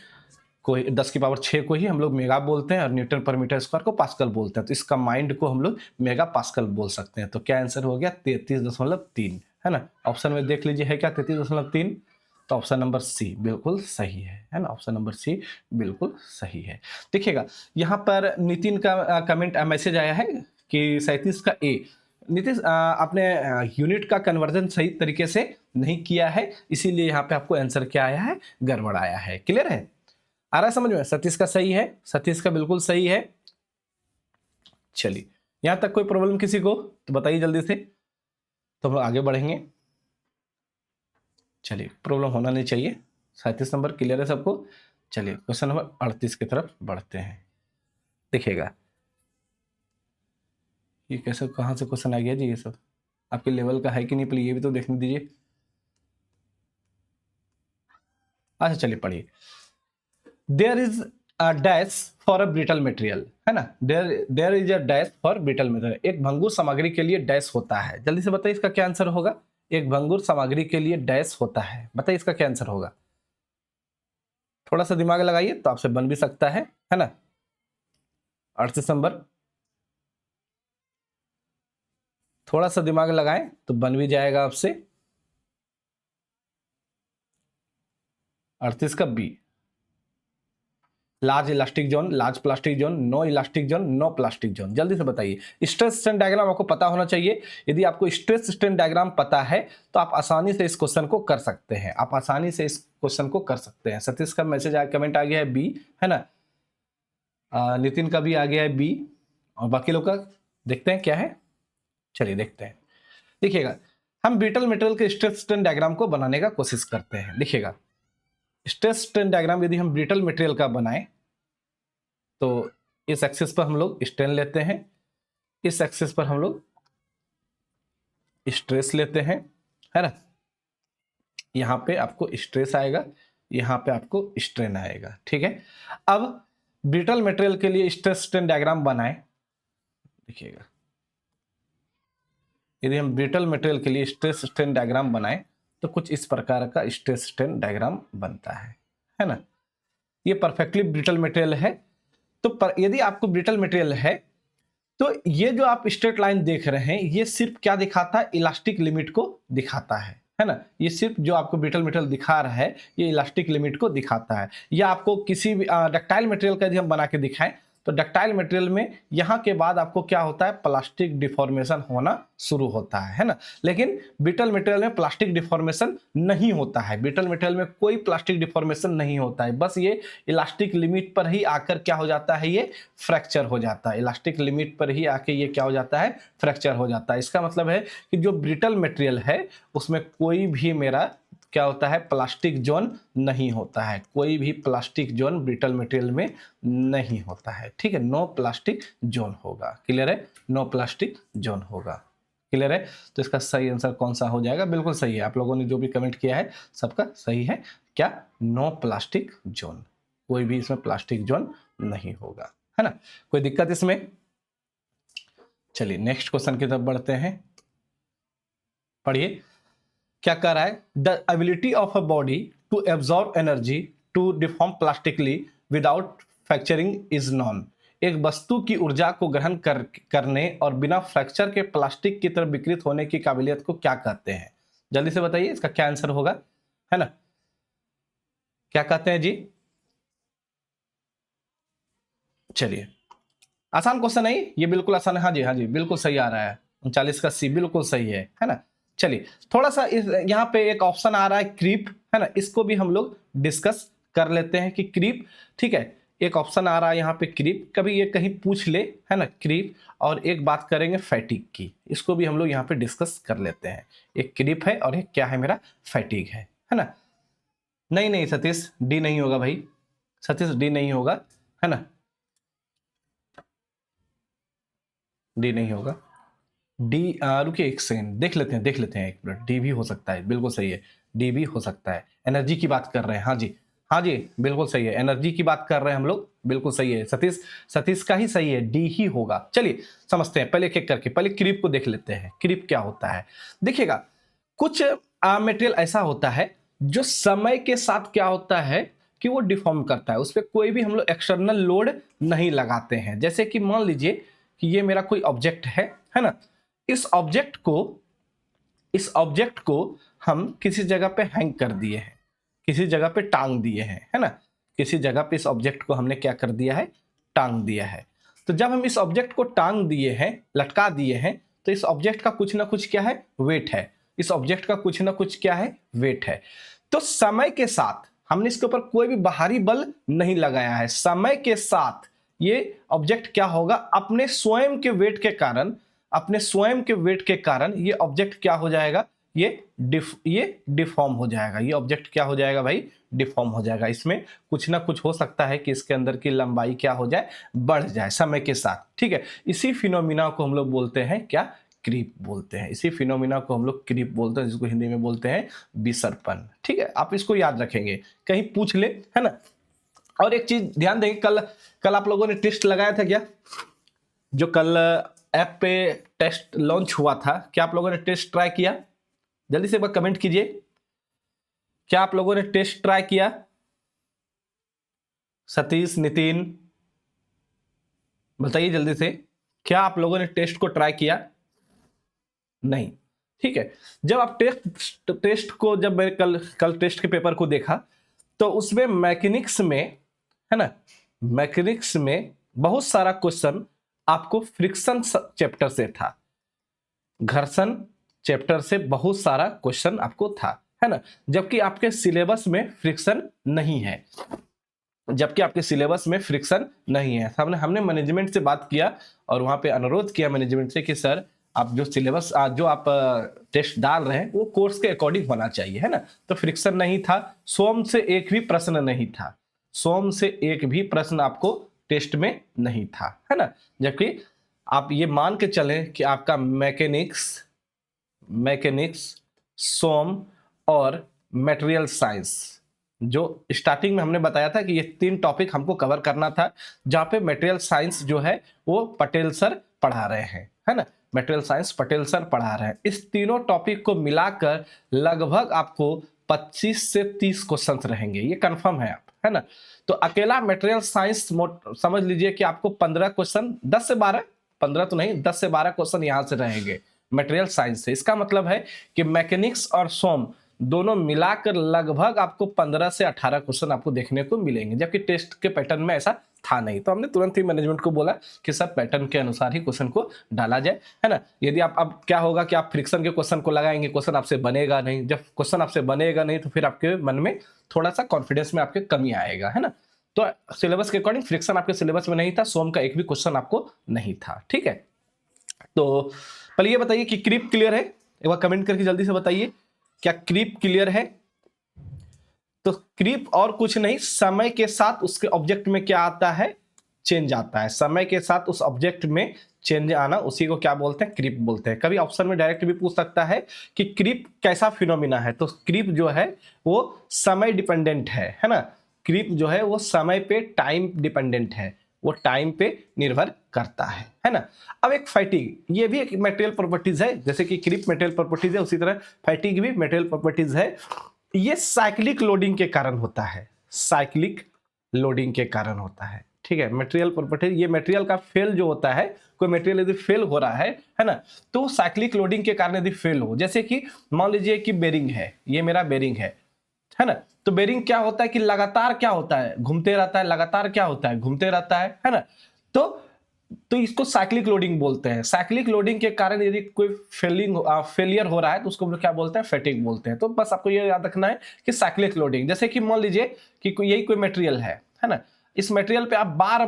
को 10 की पावर 6 को ही हम लोग मेगा बोलते हैं, और न्यूटन पर मीटर स्क्वायर को पास्कल बोलते हैं। तो इसका माइंड को हम लोग मेगा पास्कल बोल सकते हैं। तो क्या आंसर हो गया? 33.3, है ना? ऑप्शन में देख लीजिए है क्या 33.3? तो ऑप्शन नंबर सी बिल्कुल सही है ना? ऑप्शन नंबर सी बिल्कुल सही है। देखिएगा यहाँ पर नितिन का कमेंट मैसेज आया है कि 37 का ए। नीतीश आपने यूनिट का कन्वर्जन सही तरीके से नहीं किया है, इसीलिए यहाँ पे आपको आंसर क्या आया है? गड़बड़ आया है। क्लियर है? आ रहा है समझ में? 37 का सही है, 37 का बिल्कुल सही है। चलिए यहां तक कोई प्रॉब्लम किसी को तो बताइए जल्दी से, तो हम आगे बढ़ेंगे। चलिए प्रॉब्लम होना नहीं चाहिए। 37 नंबर क्लियर है सबको? चलिए क्वेश्चन नंबर 38 की तरफ बढ़ते हैं। देखिएगा ये कैसे कहाँ से क्वेश्चन आ गया जी? ये सब आपके लेवल का है कि नहीं, प्लीज ये भी तो देखने दीजिए। अच्छा चलिए पढ़िए। There is a dash for a brittle material, है ना? There is a dash for brittle material. एक भंगुर सामग्री के लिए डैश होता है। जल्दी से बताइए इसका क्या आंसर होगा? एक भंगुर सामग्री के लिए डैश होता है, बताइए इसका क्या आंसर होगा? थोड़ा सा दिमाग लगाइए तो आपसे बन भी सकता है ना? 38 नंबर, थोड़ा सा दिमाग लगाएं तो बन भी जाएगा आपसे। 38 का B, large elastic zone, large plastic zone, no elastic zone, no plastic zone. जल्दी से बताइए। स्ट्रेस स्ट्रेन डायग्राम आपको पता होना चाहिए। यदि आपको स्ट्रेस स्ट्रेन डायग्राम पता है तो आप आसानी से इस क्वेश्चन को कर सकते हैं, आप आसानी से इस क्वेश्चन को कर सकते हैं। सतीश का मैसेज कमेंट आ गया है बी, है ना? नितिन का भी आ गया है बी, और बाकी लोग का देखते हैं क्या है। चलिए देखते हैं। देखिएगा हम ब्रिटल मटेरियल के स्ट्रेस स्ट्रेन डायग्राम को बनाने का कोशिश करते हैं। देखिएगा स्ट्रेस स्ट्रेन डायग्राम यदि हम ब्रिटल मटेरियल का बनाएं तो इस एक्सिस पर हम लोग स्ट्रेन लेते हैं, इस एक्सिस पर हम लोग स्ट्रेस लेते हैं, है ना? यहां पे आपको स्ट्रेस आएगा, यहां पे आपको स्ट्रेन आएगा, ठीक है? अब ब्रिटल मटेरियल के लिए स्ट्रेस स्ट्रेन डायग्राम बनाएं। देखिएगा यदि हम ब्रिटल मटेरियल के लिए स्ट्रेस स्ट्रेन डायग्राम बनाएं तो कुछ इस प्रकार का स्ट्रेस स्ट्रेन डायग्राम बनता है ना? ये परफेक्टली ब्रिटल मटेरियल है। तो यदि आपको ब्रिटल मटेरियल है तो ये जो आप स्ट्रेट लाइन देख रहे हैं ये सिर्फ क्या दिखाता है? इलास्टिक लिमिट को दिखाता है। है ना, ये सिर्फ जो आपको ब्रिटल मटेरियल दिखा रहा है ये इलास्टिक लिमिट को दिखाता है। या आपको किसी भी डक्टाइल मटेरियल का यदि हम बना के दिखाएं तो डक्टाइल मटेरियल में यहाँ के बाद आपको क्या होता है, प्लास्टिक डिफॉर्मेशन होना शुरू होता है ना। लेकिन ब्रिटल मटेरियल में प्लास्टिक डिफॉर्मेशन नहीं होता है, ब्रिटल मटेरियल में कोई प्लास्टिक डिफॉर्मेशन नहीं होता है, बस ये इलास्टिक लिमिट पर ही आकर क्या हो जाता है, ये फ्रैक्चर हो जाता है। इलास्टिक लिमिट पर ही आके ये क्या हो जाता है, फ्रैक्चर हो जाता है। इसका मतलब है कि जो ब्रिटल मटेरियल है उसमें कोई भी मेरा क्या होता है, प्लास्टिक जोन नहीं होता है, कोई भी प्लास्टिक जोन ब्रिटल मटेरियल में नहीं होता है। ठीक है, नो प्लास्टिक जोन होगा। क्लियर है, नो प्लास्टिक जोन होगा। क्लियर है, तो इसका सही आंसर कौन सा हो जाएगा, बिल्कुल सही है। आप लोगों ने जो भी कमेंट किया है सबका सही है। क्या, नो प्लास्टिक जोन, कोई भी इसमें प्लास्टिक जोन नहीं होगा, है ना। कोई दिक्कत इसमें? चलिए नेक्स्ट क्वेश्चन की तरफ बढ़ते हैं, पढ़िए क्या कह रहा है। The ability of a body to absorb energy to deform plastically without fracturing is known. एक वस्तु की ऊर्जा को ग्रहण करने और बिना फ्रैक्चर के प्लास्टिक की तरफ विकृत होने की काबिलियत को क्या कहते हैं? जल्दी से बताइए इसका क्या आंसर होगा, है ना। क्या कहते हैं जी? चलिए आसान क्वेश्चन है ये बिल्कुल आसान है। हाँ जी, हाँ जी, बिल्कुल सही आ रहा है। 39 का सी बिल्कुल सही है ना। चलिए थोड़ा सा यहाँ पे एक ऑप्शन आ रहा है क्रीप, है ना, इसको भी हम लोग डिस्कस कर लेते हैं कि क्रीप, ठीक है, एक ऑप्शन आ रहा है यहाँ पे क्रीप, कभी ये कहीं पूछ ले, है ना, क्रीप। और एक बात करेंगे फैटिक की, इसको भी हम लोग यहाँ पे डिस्कस कर लेते हैं। एक क्रीप है और एक क्या है मेरा, फैटिक है ना। नहीं नहीं सतीश, डी नहीं होगा भाई, सतीश डी नहीं होगा, है ना, डी नहीं होगा। डी रुकिए एक सेकंड, देख लेते हैं एक मिनट, डी भी हो सकता है, बिल्कुल सही है, डी भी हो सकता है। एनर्जी की बात कर रहे हैं, हाँ जी, हाँ जी, बिल्कुल सही है, एनर्जी की बात कर रहे हैं हम लोग, बिल्कुल सही है। सतीश का ही सही है, डी ही होगा। चलिए समझते हैं, पहले एक करके पहले क्रीप को देख लेते हैं। क्रीप क्या होता है, देखिएगा, कुछ मटेरियल ऐसा होता है जो समय के साथ क्या होता है कि वो डिफॉर्म करता है, उस पर कोई भी हम लोग एक्सटर्नल लोड नहीं लगाते हैं। जैसे कि मान लीजिए कि ये मेरा कोई ऑब्जेक्ट है ना, इस ऑब्जेक्ट को हम किसी जगह पे हैंग कर दिए हैं, किसी जगह पे टांग दिए हैं, है ना, किसी जगह पे इस ऑब्जेक्ट को हमने क्या कर दिया है, टांग दिया है। तो जब हम इस ऑब्जेक्ट को टांग दिए हैं, लटका दिए हैं, तो इस ऑब्जेक्ट का कुछ ना कुछ क्या है, वेट है, इस ऑब्जेक्ट का कुछ ना कुछ क्या है, वेट है। तो समय के साथ हमने इसके ऊपर कोई भी बाहरी बल नहीं लगाया है, समय के साथ ये ऑब्जेक्ट क्या होगा, अपने स्वयं के वेट के कारण ये ऑब्जेक्ट क्या हो जाएगा, ये डिफॉर्म हो जाएगा। ये ऑब्जेक्ट क्या हो जाएगा भाई, डिफॉर्म हो जाएगा। इसमें कुछ ना कुछ हो सकता है कि इसके अंदर की लंबाई क्या हो जाए, बढ़ जाए समय के साथ, ठीक है। इसी फिनोमिना को हम लोग बोलते हैं क्या, क्रीप बोलते हैं। इसी फिनोमिना को हम लोग क्रीप बोलते हैं, जिसको हिंदी में बोलते हैं विसर्पण, ठीक है। आप इसको याद रखेंगे, कहीं पूछ ले, है ना। और एक चीज ध्यान देंगे, कल आप लोगों ने टेस्ट लगाया था क्या, जो कल ऐप पे टेस्ट लॉन्च हुआ था, क्या आप लोगों ने टेस्ट ट्राई किया? जल्दी से एक बार कमेंट कीजिए, क्या आप लोगों ने टेस्ट ट्राई किया? सतीश, नितिन, बताइए जल्दी से, क्या आप लोगों ने टेस्ट को ट्राई किया? नहीं, ठीक है। जब आप टेस्ट को, जब मैं कल टेस्ट के पेपर को देखा तो उसमें मैकेनिक्स में, है ना, मैकेनिक्स में बहुत सारा क्वेश्चन आपको फ्रिक्शन चैप्टर से था, घर्षण चैप्टर से बहुत सारा क्वेश्चन आपको था, है ना, जबकि आपके सिलेबस में फ्रिक्शन नहीं है, जबकि आपके सिलेबस में फ्रिक्शन नहीं है। हमने मैनेजमेंट से बात किया और वहां पे अनुरोध किया मैनेजमेंट से कि सर आप जो सिलेबस, जो आप टेस्ट डाल रहे हैं वो कोर्स के अकॉर्डिंग होना चाहिए, है ना। तो फ्रिक्शन नहीं था, सोम से एक भी प्रश्न नहीं था, सोम से एक भी प्रश्न आपको टेस्ट में नहीं था, है ना। जबकि आप ये मान के चलें कि आपका मैकेनिक्स, सोम और मटेरियल साइंस, जो स्टार्टिंग में हमने बताया था कि ये 3 टॉपिक हमको कवर करना था, जहां पे मटेरियल साइंस जो है वो पटेल सर पढ़ा रहे हैं, है ना, मटेरियल साइंस पटेल सर पढ़ा रहे हैं। इस तीनों टॉपिक को मिलाकर लगभग आपको 25 से 30 क्वेश्चन रहेंगे, ये कंफर्म है, है ना। तो अकेला मटेरियल साइंस समझ लीजिए कि आपको 15 क्वेश्चन, 10 से 12, 15 तो नहीं, 10 से 12 क्वेश्चन यहां से रहेंगे मटेरियल साइंस से। इसका मतलब है कि मैकेनिक्स और सोम दोनों मिलाकर लगभग आपको 15 से 18 क्वेश्चन आपको देखने को मिलेंगे, जबकि टेस्ट के पैटर्न में ऐसा था नहीं। तो हमने तुरंत ही मैनेजमेंट को बोला कि सब पैटर्न के अनुसार ही क्वेश्चन को डाला जाए, है ना। यदि आप अब क्या होगा कि आप फ्रिक्शन के क्वेश्चन को लगाएंगे, क्वेश्चन आपसे बनेगा नहीं। जब क्वेश्चन आपसे बनेगा नहीं तो फिर आपके मन में थोड़ा सा कॉन्फिडेंस में आपके कमी आएगा, है ना। तो सिलेबस के अकॉर्डिंग फ्रिक्शन आपके सिलेबस में नहीं था, सोम का एक भी क्वेश्चन आपको नहीं था, ठीक है। तो पहले ये बताइए कि क्रीप क्लियर है, एक बार कमेंट करके जल्दी से बताइए क्या क्रीप क्लियर है। तो क्रीप और कुछ नहीं, समय के साथ उसके ऑब्जेक्ट में क्या आता है, चेंज आता है। समय के साथ उस ऑब्जेक्ट में चेंज आना, उसी को क्या बोलते हैं, क्रीप बोलते हैं। कभी ऑप्शन में डायरेक्ट भी पूछ सकता है कि क्रीप कैसा फिनोमिना है, तो क्रीप जो है वो समय डिपेंडेंट है ना। क्रीप जो है वो समय पे टाइम डिपेंडेंट है, वो टाइम पे निर्भर करता है ना। अब एक फैटिग, ये भी एक मटेरियल प्रॉपर्टीज है, जैसे कि क्रीप मटेरियल प्रॉपर्टीज है उसी तरह फैटिग भी मटेरियल प्रॉपर्टीज है। ये साइक्लिक लोडिंग के कारण होता है, साइक्लिक लोडिंग के कारण होता है, ठीक है। मटेरियल प्रॉपर्टी, ये मटेरियल का फेल जो होता है, कोई मटेरियल यदि फेल हो रहा है ना, तो साइक्लिक लोडिंग के कारण यदि फेल हो, जैसे कि मान लीजिए कि बेरिंग है, ये मेरा बेरिंग है ना। तो बेरिंग क्या होता है कि लगातार क्या होता है, घूमते रहता है, लगातार क्या होता है, घूमते रहता है ना। तो इसको साइक्लिक लोडिंग बोलते हैं। साइक्लिक लोडिंग के कारण यदि कोई फेलियर हो रहा है तो उसको हम लोग क्या बोलते हैं, फैटिग बोलते हैं। तो बस आपको ये याद रखना है कि साइक्लिक लोडिंग, जैसे कि मान लीजिए कि यही कोई मटेरियल है ना, इस मटेरियल पे आप बार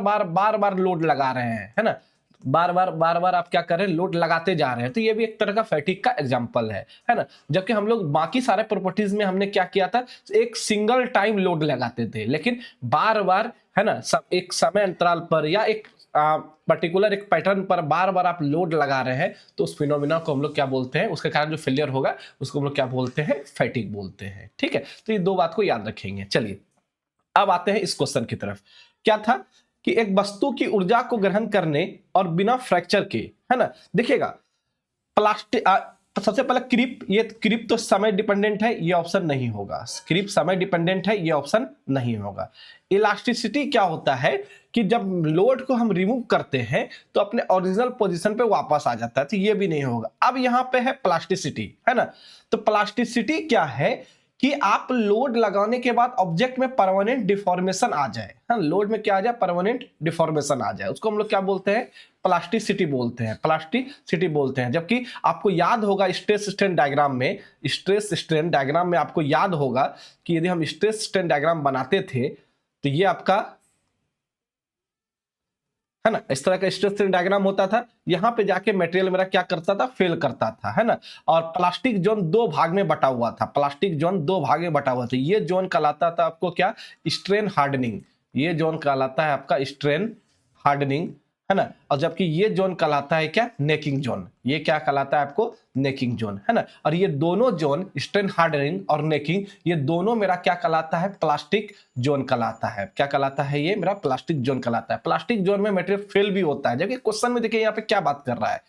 बार लोड लगा रहे हैं, है ना, बार बार आप क्या कर रहे हैं, लोड लगाते जा रहे हैं, तो ये भी एक तरह का फैटिग का एग्जांपल है ना। जबकि हम लोग बाकी सारे प्रॉपर्टीज में हमने क्या किया था, एक सिंगल टाइम लोड लगाते थे, लेकिन बार है ना, एक समय अंतराल पर या एक पर्टिकुलर एक पैटर्न पर बार बार आप लोड लगा रहे हैं, तो उस फिनोमिना को हम लोग क्या बोलते हैं, उसके कारण जो फेलियर होगा उसको हम लोग क्या बोलते हैं, फैटिग बोलते हैं, ठीक है। तो ये दो बात को याद रखेंगे। चलिए अब आते हैं इस क्वेश्चन की तरफ। क्या था कि एक वस्तु की ऊर्जा को ग्रहण करने और बिना फ्रैक्चर के, है ना, देखिएगा प्लास्टिक, सबसे पहले क्रीप, ये क्रीप तो समय डिपेंडेंट है, ये ऑप्शन नहीं होगा। क्रीप समय डिपेंडेंट है, ये ऑप्शन नहीं होगा। इलास्टिसिटी क्या होता है कि जब लोड को हम रिमूव करते हैं तो अपने ओरिजिनल पोजीशन पे वापस आ जाता है, तो ये भी नहीं होगा। अब यहां पे है प्लास्टिसिटी, है ना। तो प्लास्टिसिटी क्या है कि आप लोड लगाने के बाद ऑब्जेक्ट में परमानेंट डिफॉर्मेशन आ जाए, हाँ, लोड में क्या आ जाए, परमानेंट डिफॉर्मेशन आ जाए, उसको हम लोग क्या बोलते हैं, प्लास्टिसिटी बोलते हैं, प्लास्टिसिटी बोलते हैं। जबकि आपको याद होगा स्ट्रेस स्ट्रेन डायग्राम में, स्ट्रेस स्ट्रेन डायग्राम में आपको याद होगा कि यदि हम स्ट्रेस स्ट्रेन डायग्राम बनाते थे तो ये आपका, है ना, इस तरह का स्ट्रेस स्ट्रेन डायग्राम होता था। यहां पे जाके मटेरियल मेरा क्या करता था, फेल करता था, है ना। और प्लास्टिक जोन दो भाग में बटा हुआ था, प्लास्टिक जोन दो भाग में बटा हुआ था। ये जोन कहलाता था आपको क्या, स्ट्रेन हार्डनिंग, ये जोन कहलाता है आपका स्ट्रेन हार्डनिंग, है ना। और जबकि ये जोन कहलाता है क्या, नेकिंग जोन, ये क्या कहलाता है आपको, नेकिंग जोन, है ना। और ये दोनों जोन, स्ट्रेन हार्डनिंग और नेकिंग, ये दोनों मेरा क्या कहलाता है, प्लास्टिक जोन कहलाता है। क्या कहलाता है, ये मेरा प्लास्टिक जोन कहलाता है। प्लास्टिक जोन में मटेरियल फेल भी होता है। जबकि क्वेश्चन में देखिए यहाँ पे क्या बात कर रहा है,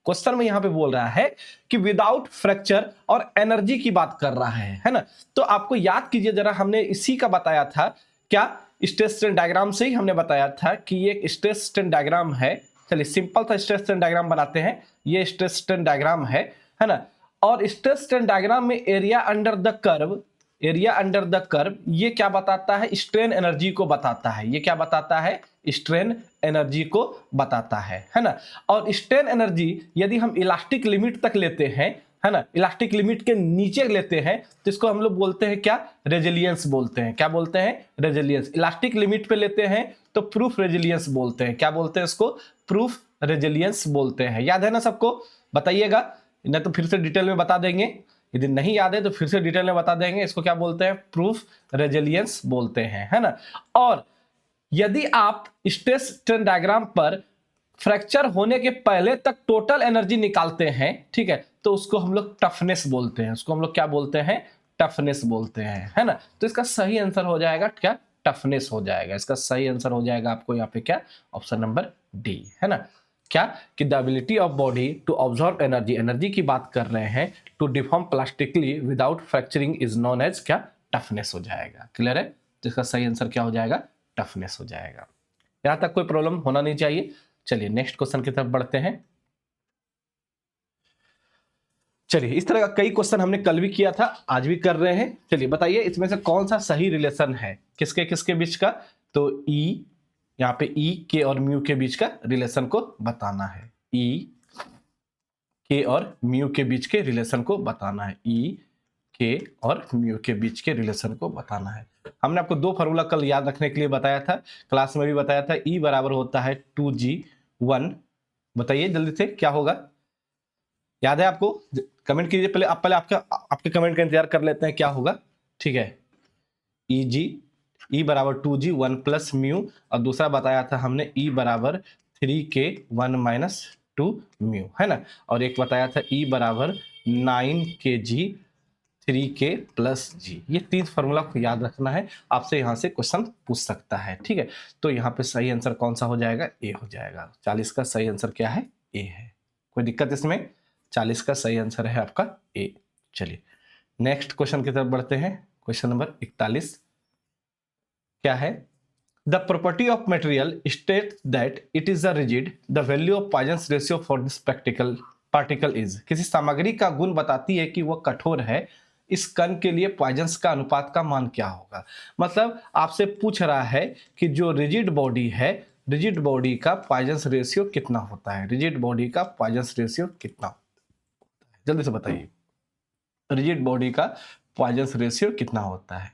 क्वेश्चन में यहाँ पे बोल रहा है कि विदाउट फ्रैक्चर और एनर्जी की बात कर रहा है ना। तो आपको याद कीजिए जरा, हमने इसी का बताया था, क्या, स्ट्रेस स्ट्रेन डायग्राम से ही हमने बताया था कि ये एक स्ट्रेस स्ट्रेन डायग्राम है। चलिए सिंपल सा स्ट्रेस स्ट्रेन डायग्राम बनाते हैं, ये स्ट्रेस स्ट्रेन डायग्राम है ना। और स्ट्रेस स्ट्रेन डायग्राम में area under the curve, area under the curve ये क्या बताता है, स्ट्रेन एनर्जी को बताता है। ये क्या बताता है, स्ट्रेन एनर्जी को बताता है ना। और स्ट्रेन एनर्जी यदि हम इलास्टिक लिमिट तक लेते हैं, है ना, इलास्टिक लिमिट के नीचे लेते हैं तो इसको हम लोग बोलते हैं क्या, रेजिलियंस बोलते हैं। क्या बोलते हैं, रेजिलियंस। इलास्टिक लिमिट पे लेते हैं तो प्रूफ रेजिलियंस बोलते हैं। क्या बोलते हैं इसको, प्रूफ रेजिलियंस बोलते हैं। याद है ना सबको, बताइएगा, नहीं तो फिर से डिटेल में बता देंगे, यदि नहीं याद है तो फिर से डिटेल में बता देंगे। इसको क्या बोलते हैं, प्रूफ रेजिलियंस बोलते हैं, है ना। और यदि आप स्ट्रेस स्ट्रेन डायग्राम पर फ्रैक्चर होने के पहले तक टोटल एनर्जी निकालते हैं, ठीक है, तो उसको हम लोग टफनेस बोलते हैं। उसको हम लोग क्या बोलते हैं, टफनेस बोलते हैं, है ना। तो इसका सही आंसर हो जाएगा क्या, टफनेस हो जाएगा। इसका सही आंसर हो जाएगा आपको यहाँ पे क्या, ऑप्शन नंबर डी, है ना। क्या कि the ability of body to absorb energy, energy की बात कर रहे हैं, to deform plastically without fracturing is known as क्या, टफनेस हो जाएगा। क्लियर है, जिसका सही आंसर क्या हो जाएगा, टफनेस हो जाएगा। यहां तक कोई प्रॉब्लम होना नहीं चाहिए। चलिए नेक्स्ट क्वेश्चन की तरफ बढ़ते हैं। चलिए, इस तरह का कई क्वेश्चन हमने कल भी किया था, आज भी कर रहे हैं। चलिए बताइए इसमें से कौन सा सही रिलेशन है किसके किसके बीच का। तो ई, यहाँ पे ई के और म्यू के बीच का रिलेशन को बताना है। ई के और म्यू के बीच के रिलेशन को बताना है। ई के और म्यू के बीच के रिलेशन को बताना है। हमने आपको दो फॉर्मूला कल याद रखने के लिए बताया था, क्लास में भी बताया था। ई बराबर होता है 2g1। बताइए जल्दी से क्या होगा, याद है आपको? कमेंट कीजिए पहले, आप पहले आपके कमेंट का इंतजार कर लेते हैं क्या होगा। ठीक है, ई बराबर 2g1 प्लस म्यू, और दूसरा बताया था हमने ई बराबर 3k1 माइनस 2 म्यू, है ना। और एक बताया था ई बराबर 9kg 3k प्लस जी। ये तीन फॉर्मूला को याद रखना है, आपसे यहाँ से क्वेश्चन पूछ सकता है। ठीक है, तो यहाँ पे सही आंसर कौन सा हो जाएगा? ए हो जाएगा। 40 का सही आंसर क्या है? ए है। कोई दिक्कत इसमें? 40 का सही आंसर है आपका ए। चलिए नेक्स्ट क्वेश्चन की तरफ बढ़ते हैं। क्वेश्चन नंबर 41 क्या है? The property of material state that it is a rigid, the value of Poisson's ratio for this particle is. किसी सामग्री का गुण बताती है कि वह कठोर है, इस कण के लिए पॉइजंस का अनुपात का मान क्या होगा। मतलब आपसे पूछ रहा है कि जो रिजिड बॉडी है, रिजिड बॉडी का पॉइजंस रेशियो कितना होता है। रिजिड बॉडी का पॉइजंस रेशियो कितना होता है, जल्दी से बताइए। रिजिड बॉडी का पॉइजंस रेशियो कितना होता है?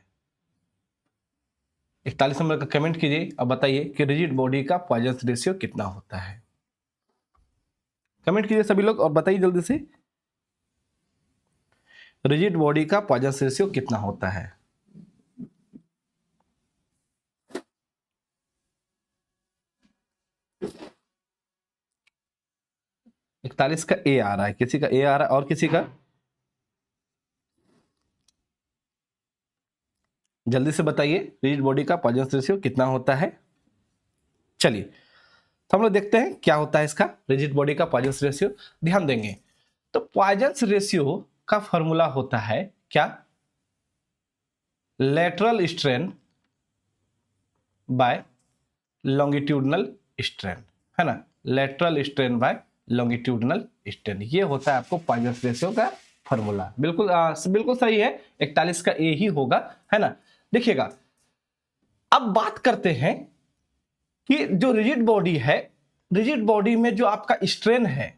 41 नंबर का कमेंट कीजिए और बताइए कि रिजिड बॉडी का पॉइजंस रेशियो कितना होता है। कमेंट कीजिए सभी लोग और बताइए जल्दी से, रिजिड बॉडी का पॉइजंस रेशियो कितना होता है। इकतालीस का ए आ रहा है, किसी का ए आ रहा है और किसी का? जल्दी से बताइए रिजिड बॉडी का पॉइजंस रेशियो कितना होता है। चलिए तो हम लोग देखते हैं क्या होता है इसका रिजिड बॉडी का पॉइजंस रेशियो। ध्यान देंगे तो पॉइजंस रेशियो का फॉर्मूला होता है क्या? Lateral strain by longitudinal strain, है ना। Lateral strain by longitudinal strain, ये होता है आपको पॉइजंस रेशियो का फॉर्मूला। बिल्कुल बिल्कुल सही है, 41 का ए ही होगा, है ना। देखिएगा अब बात करते हैं कि जो रिजिड बॉडी है, रिजिड बॉडी में जो आपका स्ट्रेन है,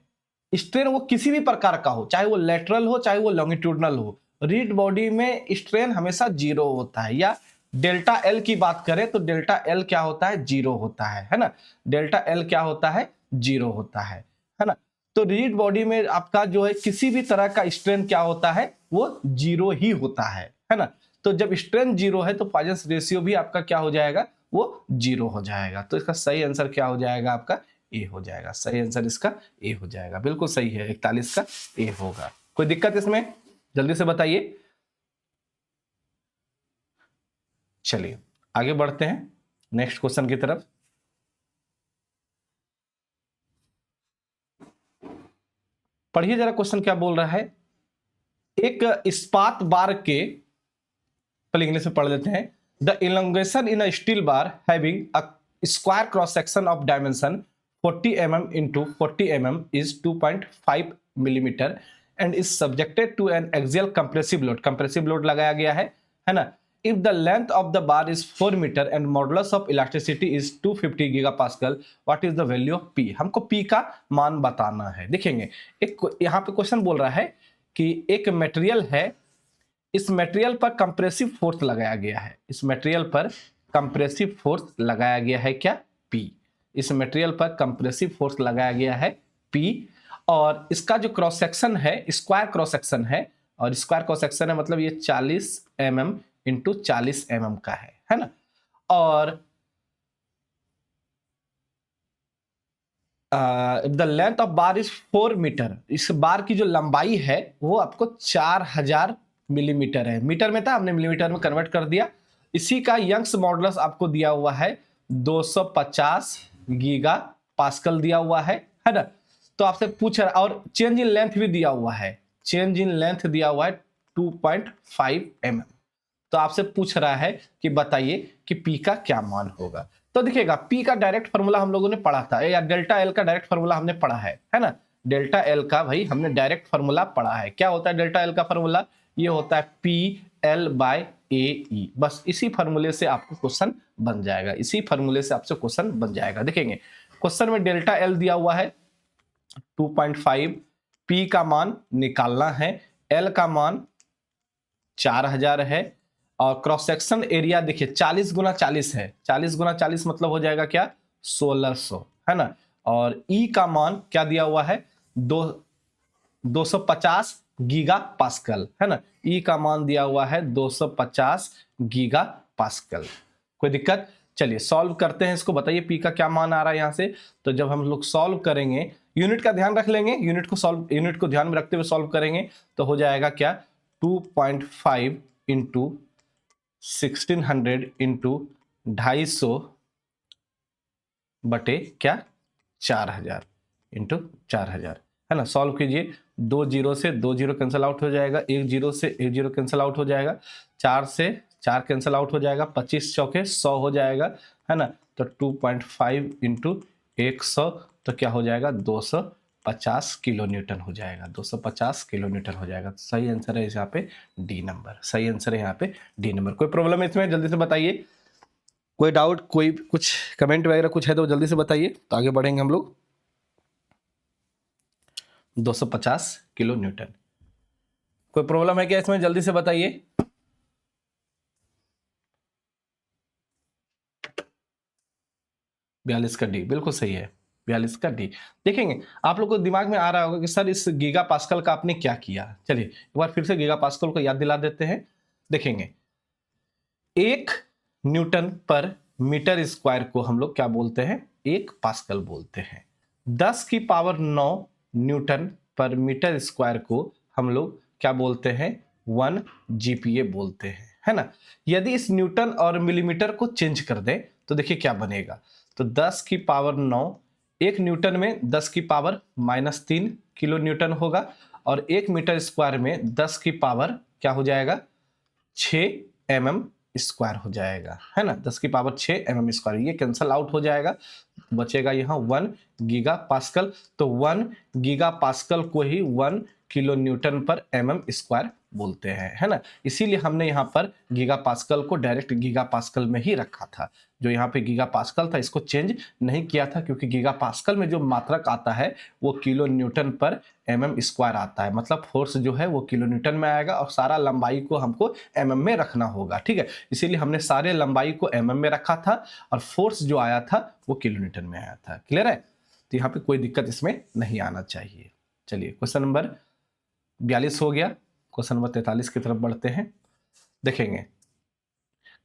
स्ट्रेन वो किसी भी प्रकार का हो, चाहे वो लेटरल हो चाहे वो लॉन्गिट्यूडनल हो, रिजिड बॉडी में स्ट्रेन हमेशा जीरो होता है। या डेल्टा एल की बात करें तो डेल्टा एल क्या होता है? जीरो होता है ना। डेल्टा एल क्या होता है? जीरो होता है ना। तो रिजिड बॉडी में आपका जो है किसी भी तरह का स्ट्रेन क्या होता है? वो जीरो ही होता है ना। तो जब स्ट्रेन जीरो है तो पॉइजंस रेशियो भी आपका क्या हो जाएगा? वो जीरो हो जाएगा। तो इसका सही आंसर क्या हो जाएगा? आपका ए हो जाएगा। सही आंसर इसका ए हो जाएगा, बिल्कुल सही है, 41 का ए होगा। कोई दिक्कत इसमें? जल्दी से बताइए। चलिए आगे बढ़ते हैं नेक्स्ट क्वेश्चन की तरफ। पढ़िए जरा क्वेश्चन क्या बोल रहा है। एक इस्पात बार के, पहले इंग्लिश में पढ़ लेते हैं। The elongation in a steel bar having a square cross section of dimension 40 mm into 40 mm is 2.5 millimeter and is subjected to an axial compressive load. compressive load लगाया गया है ना। If the length of the bar is 4 meter and modulus of elasticity is 250 gigapascal, what is the value of P? हमको P का मान बताना है। देखेंगे एक यहाँ पे क्वेश्चन बोल रहा है कि एक मटेरियल है, इस मटेरियल पर कंप्रेसिव फोर्स लगाया गया है। इस मटेरियल पर कंप्रेसिव फोर्स लगाया गया है क्या? P। इस मटेरियल पर कंप्रेसिव फोर्स लगाया गया है P, और इसका जो क्रॉस सेक्शन है स्क्वायर क्रॉस सेक्शन है, और स्क्वायर क्रॉस सेक्शन है मतलब ये 40 mm इंटू 40 mm का है ना। और the length of bar is 4 metre, इस बार की जो लंबाई है वो आपको 4000 मिलीमीटर है। मीटर में था, हमने मिलीमीटर में कन्वर्ट कर दिया। इसी का यंग्स मॉडुलस आपको दिया हुआ है 250 गीगा पास्कल दिया हुआ है ना। तो आपसे पूछ रहा, और चेंज इन लेंथ भी दिया हुआ है, चेंज इन लेंथ दिया हुआ है 2.5 mm। तो आपसे पूछ रहा है कि बताइए कि P का क्या मान होगा। तो देखिएगा P का डायरेक्ट फार्मूला हम लोगों ने पढ़ा था, या डेल्टा एल का डायरेक्ट फार्मूला हमने पढ़ा है ना। डेल्टा एल का भाई हमने डायरेक्ट फार्मूला पढ़ा है। क्या होता है डेल्टा एल का फार्मूला? ये होता है पी एल बाय ए ई। बस इसी फार्मूले से आपको क्वेश्चन बन जाएगा, इसी फार्मूले से आपसे क्वेश्चन बन जाएगा। देखेंगे क्वेश्चन में डेल्टा एल दिया हुआ है 2.5, पी का मान निकालना है, एल का मान 4000 है, और क्रॉस सेक्शन एरिया देखिए 40 गुना 40 है, 40 गुना 40 मतलब हो जाएगा क्या? 1600, है ना। और ई का मान क्या दिया हुआ है? 250 गीगा पास्कल, है ना। ई का मान दिया हुआ है 250 गीगा पास्कल। कोई दिक्कत? चलिए सॉल्व करते हैं इसको। बताइए पी का क्या मान आ रहा है यहां से। तो जब हम लोग सॉल्व करेंगे, यूनिट का ध्यान रख लेंगे, यूनिट को ध्यान में रखते हुए सॉल्व करेंगे तो हो जाएगा क्या? 2.5 इंटू 1600 इंटू 250 बटे क्या? 4000 इंटू 4000, है ना। सॉल्व कीजिए, 2 जीरो से 2 जीरो कैंसिल आउट हो जाएगा, 1 जीरो से 1 जीरो कैंसिल आउट हो जाएगा, 4 से 4 कैंसिल आउट हो जाएगा, 25 चौके 100 हो जाएगा, है ना। तो 2.5 इंटू 100 तो क्या हो जाएगा? 250 किलो न्यूटन हो जाएगा, 250 किलो न्यूटन हो जाएगा। तो सही आंसर है यहाँ पे डी नंबर, सही आंसर है यहाँ पे डी नंबर। कोई प्रॉब्लम है इसमें? जल्दी से बताइए। कोई डाउट, कोई कुछ कमेंट वगैरह कुछ है तो जल्दी से बताइए, तो आगे बढ़ेंगे हम लोग। 250 किलो न्यूटन। कोई प्रॉब्लम है क्या इसमें? जल्दी से बताइए। बयालीस का डी बिल्कुल सही है, 42 का डी। देखेंगे आप लोग को दिमाग में आ रहा होगा कि सर इस गीगा पास्कल का आपने क्या किया। चलिए एक बार फिर से गीगा पास्कल को याद दिला देते हैं। देखेंगे 1 न्यूटन पर मीटर स्क्वायर को हम लोग क्या बोलते हैं? 1 पास्कल बोलते हैं। 10 की पावर 9 न्यूटन पर मीटर स्क्वायर को हम लोग क्या बोलते हैं? 1 जीपीए बोलते हैं, है ना। यदि इस न्यूटन और मिलीमीटर को चेंज कर दें तो देखिए क्या बनेगा। तो 10 की पावर 9, 1 न्यूटन में 10 की पावर -3 किलो न्यूटन होगा, और 1 मीटर स्क्वायर में 10 की पावर क्या हो जाएगा? 6 mm स्क्वायर हो जाएगा, है ना। 10 की पावर 6 mm स्क्वायर, ये कैंसल आउट हो जाएगा, बचेगा यहाँ 1 गीगा पास्कल। तो 1 गीगा पास्कल को ही 1 किलो न्यूटन पर mm स्क्वायर बोलते हैं, है ना। इसीलिए हमने यहाँ पर गीगा पास्कल को डायरेक्ट गीगा पास्कल में ही रखा था। जो यहाँ पे गीगा पास्कल था इसको चेंज नहीं किया था, क्योंकि गीगा पास्कल में जो मात्रक आता है वो किलो न्यूटन पर mm स्क्वायर आता है। मतलब फोर्स जो है वो किलो न्यूटन में आएगा, और सारा लंबाई को हमको mm में रखना होगा, ठीक है। इसीलिए हमने सारे लंबाई को mm में रखा था, और फोर्स जो आया था वो किलो न्यूटन में आया था। क्लियर है? तो यहाँ पे कोई दिक्कत इसमें नहीं आना चाहिए। चलिए क्वेश्चन नंबर 42 हो गया। क्वेश्चन नंबर 43 की तरफ बढ़ते हैं। देखेंगे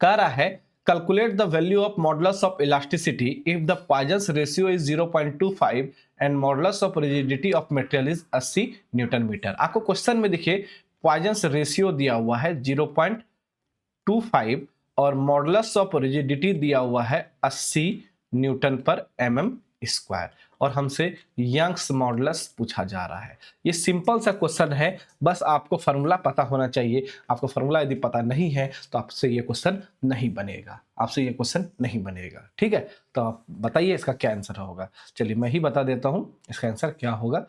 कह रहा है calculate the value of modulus of elasticity if the Poisson's ratio is 0.25 and modulus of rigidity of material is 80 newton metre. आपको क्वेश्चन में देखिए पॉइजन्स रेशियो दिया हुआ है 0.25 और मॉडुलस ऑफ रिजिडिटी दिया हुआ है 80 न्यूटन पर mm स्क्वायर, और हमसे यंग्स मॉडुलस पूछा जा रहा है। ये सिंपल सा क्वेश्चन है, बस आपको फार्मूला पता होना चाहिए। आपको फार्मूला यदि पता नहीं है तो आपसे ये क्वेश्चन नहीं बनेगा, आपसे ये क्वेश्चन नहीं बनेगा, ठीक है। तो आप बताइए इसका क्या आंसर होगा। चलिए मैं ही बता देता हूं इसका आंसर क्या होगा।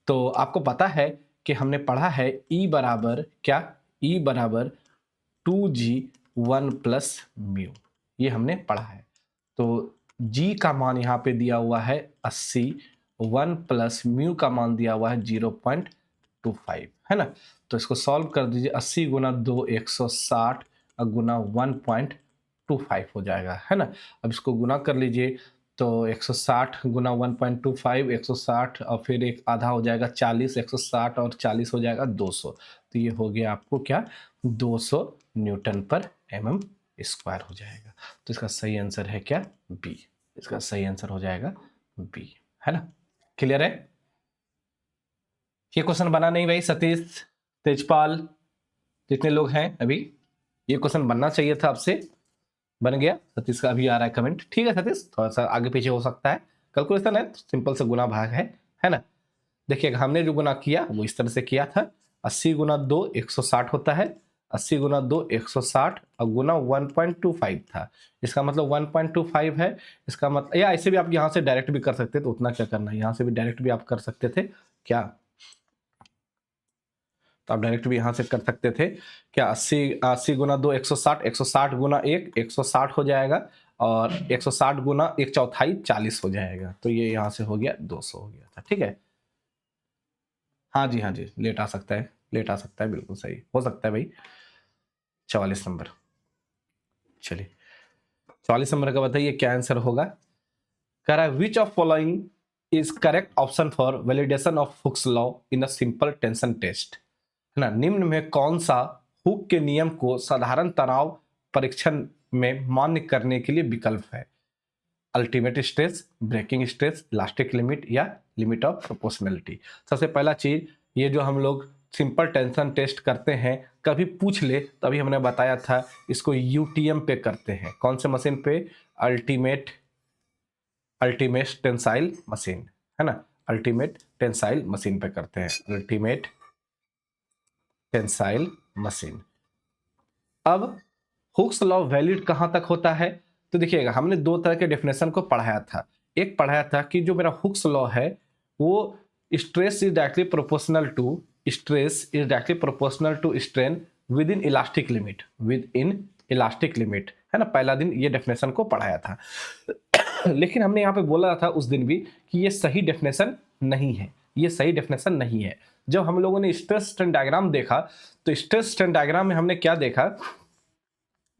तो आपको पता है कि हमने पढ़ा है E बराबर क्या? E बराबर 2g1 प्लस म्यू, ये हमने पढ़ा है। तो G का मान यहाँ पे दिया हुआ है 80, 1 प्लस म्यू का मान दिया हुआ है 0.25, है ना। तो इसको सॉल्व कर दीजिए, 80 गुना 2 160 गुना 1.25 हो जाएगा, है ना। अब इसको गुना कर लीजिए, तो 160 गुना 1.25, 160 और फिर एक आधा हो जाएगा 40, 160 और 40 हो जाएगा 200। तो ये हो गया आपको क्या? 200 न्यूटन पर mm स्क्वायर हो जाएगा। तो इसका सही आंसर है क्या? बी। इसका सही आंसर हो जाएगा बी, है ना। क्लियर है? ये क्वेश्चन बना नहीं भाई? सतीश, तेजपाल, जितने लोग हैं अभी, ये क्वेश्चन बनना चाहिए था आपसे, बन गया। सतीश का अभी आ रहा है कमेंट, ठीक है सतीश, थोड़ा सा आगे पीछे हो सकता है, कैलकुलेशन है, सिंपल से गुना भाग है ना। देखिए हमने जो गुना किया वो इस तरह से किया था, 80 गुना 2 160 होता है, 80 गुना 2 160 और गुना 1.25 था। इसका मतलब 1.25 है। इसका मतलब, या ऐसे भी आप यहाँ से डायरेक्ट भी कर सकते थे, तो उतना क्या करना है, यहाँ से भी डायरेक्ट भी आप कर सकते थे क्या, तो आप डायरेक्ट भी यहाँ से कर सकते थे क्या। 80 गुना 2 160, 160 गुना 1 160 हो जाएगा, और 160 गुना 1/4 40 हो जाएगा। तो ये यहाँ से हो गया 200 हो गया था, ठीक है। हाँ जी, हाँ जी, लेट आ सकता है, लेट आ सकता है, बिल्कुल सही हो सकता है भाई। 44 नंबर, चलिए 44 नंबर का बताइए क्या आंसर होगा। कह रहा है which of following is correct option for validation of Hooke's law in a simple tension test, है ना। निम्न में कौन सा हुक के नियम को साधारण तनाव परीक्षण में मान्य करने के लिए विकल्प है। Ultimate stress, breaking stress, elastic limit या लिमिट ऑफ प्रोपोर्शनैलिटी। सबसे पहला चीज, ये जो हम लोग सिंपल टेंशन टेस्ट करते हैं, कभी पूछ ले तभी हमने बताया था, इसको यूटीएम पे करते हैं। कौन से मशीन पे, अल्टीमेट अल्टीमेट टेंसाइल मशीन, है ना। अल्टीमेट टेंसाइल मशीन पे करते हैं, अल्टीमेट टेंसाइल मशीन। अब हुक्स लॉ वैलिड कहां तक होता है, तो देखिएगा हमने दो तरह के डेफिनेशन को पढ़ाया था। एक पढ़ाया था कि जो मेरा हुक्स लॉ है वो stress is directly proportional to strain within elastic limit, within elastic limit, है ना। पहला दिन ये डेफिनेशन को पढ़ाया था। लेकिन हमने यहाँ पे बोला था उस दिन भी कि ये सही डेफिनेशन नहीं है, ये सही डेफिनेशन नहीं है। जब हम लोगों ने स्ट्रेस स्ट्रेन डायग्राम देखा, तो स्ट्रेस स्ट्रेन डायग्राम में हमने क्या देखा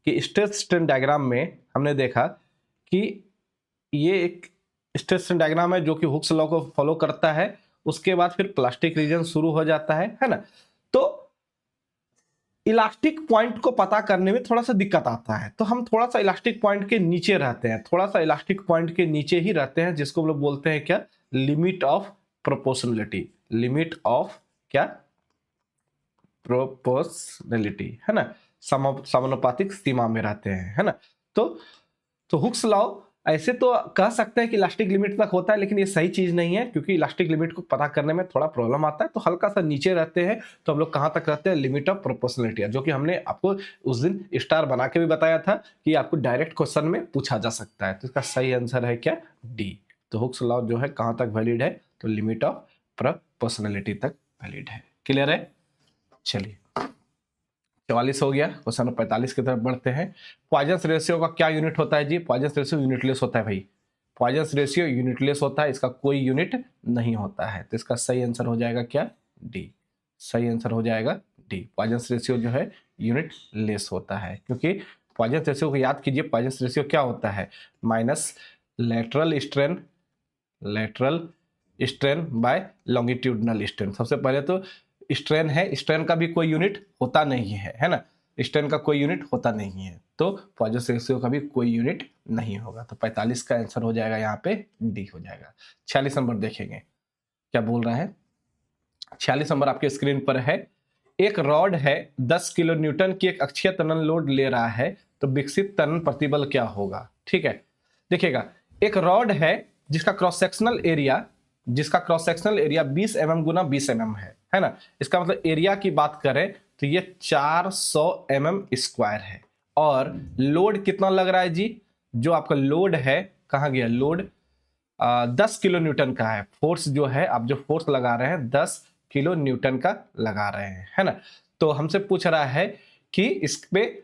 कि स्ट्रेस स्ट्रेन डायग्राम में हमने देखा कि ये एक स्ट्रेस स्ट्रेन डायग्राम है जो कि हुक्स लॉ को फॉलो करता है। उसके बाद फिर प्लास्टिक रीजन शुरू हो जाता है ना। तो इलास्टिक पॉइंट को पता करने में थोड़ा सा दिक्कत आता है, तो हम थोड़ा सा इलास्टिक पॉइंट के नीचे रहते हैं, थोड़ा सा इलास्टिक पॉइंट के नीचे ही रहते हैं, जिसको हम लोग बोलते हैं क्या, limit of proportionality, limit of क्या, प्रोपोर्शनलिटी, है ना। समानुपातिक सीमा में रहते हैं, है ना। तो हुक्स लॉ ऐसे तो कह सकते हैं कि इलास्टिक लिमिट तक होता है, लेकिन ये सही चीज नहीं है, क्योंकि इलास्टिक लिमिट को पता करने में थोड़ा प्रॉब्लम आता है। तो हल्का सा नीचे रहते हैं, तो हम लोग कहां तक रहते हैं, लिमिट ऑफ प्रोपोर्शनलिटी, जो कि हमने आपको उस दिन स्टार बना के भी बताया था कि आपको डायरेक्ट क्वेश्चन में पूछा जा सकता है। तो इसका सही आंसर है क्या, डी। तो हुक्स लॉ जो है कहां तक वैलिड है, तो लिमिट ऑफ प्रोपोर्शनलिटी तक वैलिड है। क्लियर है, चलिए 44 हो गया। क्वेश्चन नंबर 45 की तरफ बढ़ते हैं। पॉइजन्स रेशियो का क्या यूनिट होता है जी, पॉइजन्स रेशियो यूनिटलेस होता है भाई, पॉइजन्स रेशियो यूनिटलेस होता है, इसका कोई यूनिट नहीं होता है। तो इसका सही आंसर हो जाएगा क्या, डी। सही आंसर हो जाएगा डी। पॉइजन्स रेशियो जो है यूनिट लेस होता है, क्योंकि पॉइजन्स रेशियो को याद कीजिए, पॉइजन्स रेशियो क्या होता है, minus lateral strain by longitudinal strain. सबसे पहले तो स्ट्रेन है, स्ट्रेन का भी कोई यूनिट होता नहीं है ना, स्ट्रेन का कोई यूनिट होता नहीं है, तो पॉइजन्स रेशियो का भी कोई यूनिट नहीं होगा। तो 45 का आंसर हो जाएगा यहाँ पे डी हो जाएगा। 46 नंबर देखेंगे क्या बोल रहा है। 46 नंबर आपके स्क्रीन पर है। एक रॉड है 10 किलो न्यूटन की एक अक्षीय त्वरण लोड ले रहा है, तो विकसित त्वरण प्रतिबल क्या होगा। ठीक है, देखिएगा एक रॉड है जिसका क्रॉस सेक्शनल एरिया 20 mm गुना 20 mm है ना। इसका मतलब एरिया की बात करें तो ये 400 mm स्क्वायर है, और लोड कितना लग रहा है जी, जो आपका लोड है, कहाँ गया लोड, 10 किलो न्यूटन का है। फोर्स जो है, आप जो फोर्स लगा रहे हैं 10 किलो न्यूटन का लगा रहे हैं, है ना। तो हमसे पूछ रहा है कि इस पे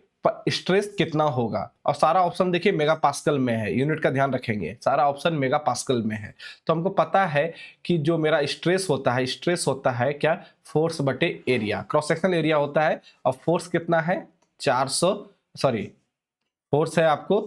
स्ट्रेस कितना होगा, और सारा ऑप्शन देखिए मेगा पास्कल में है, यूनिट का ध्यान रखेंगे, सारा ऑप्शन मेगा पास्कल में है। तो हमको पता है कि जो मेरा स्ट्रेस होता है क्या, फोर्स बटे एरिया, क्रॉस सेक्शनल एरिया होता है, और फोर्स कितना है 400, सॉरी फोर्स है आपको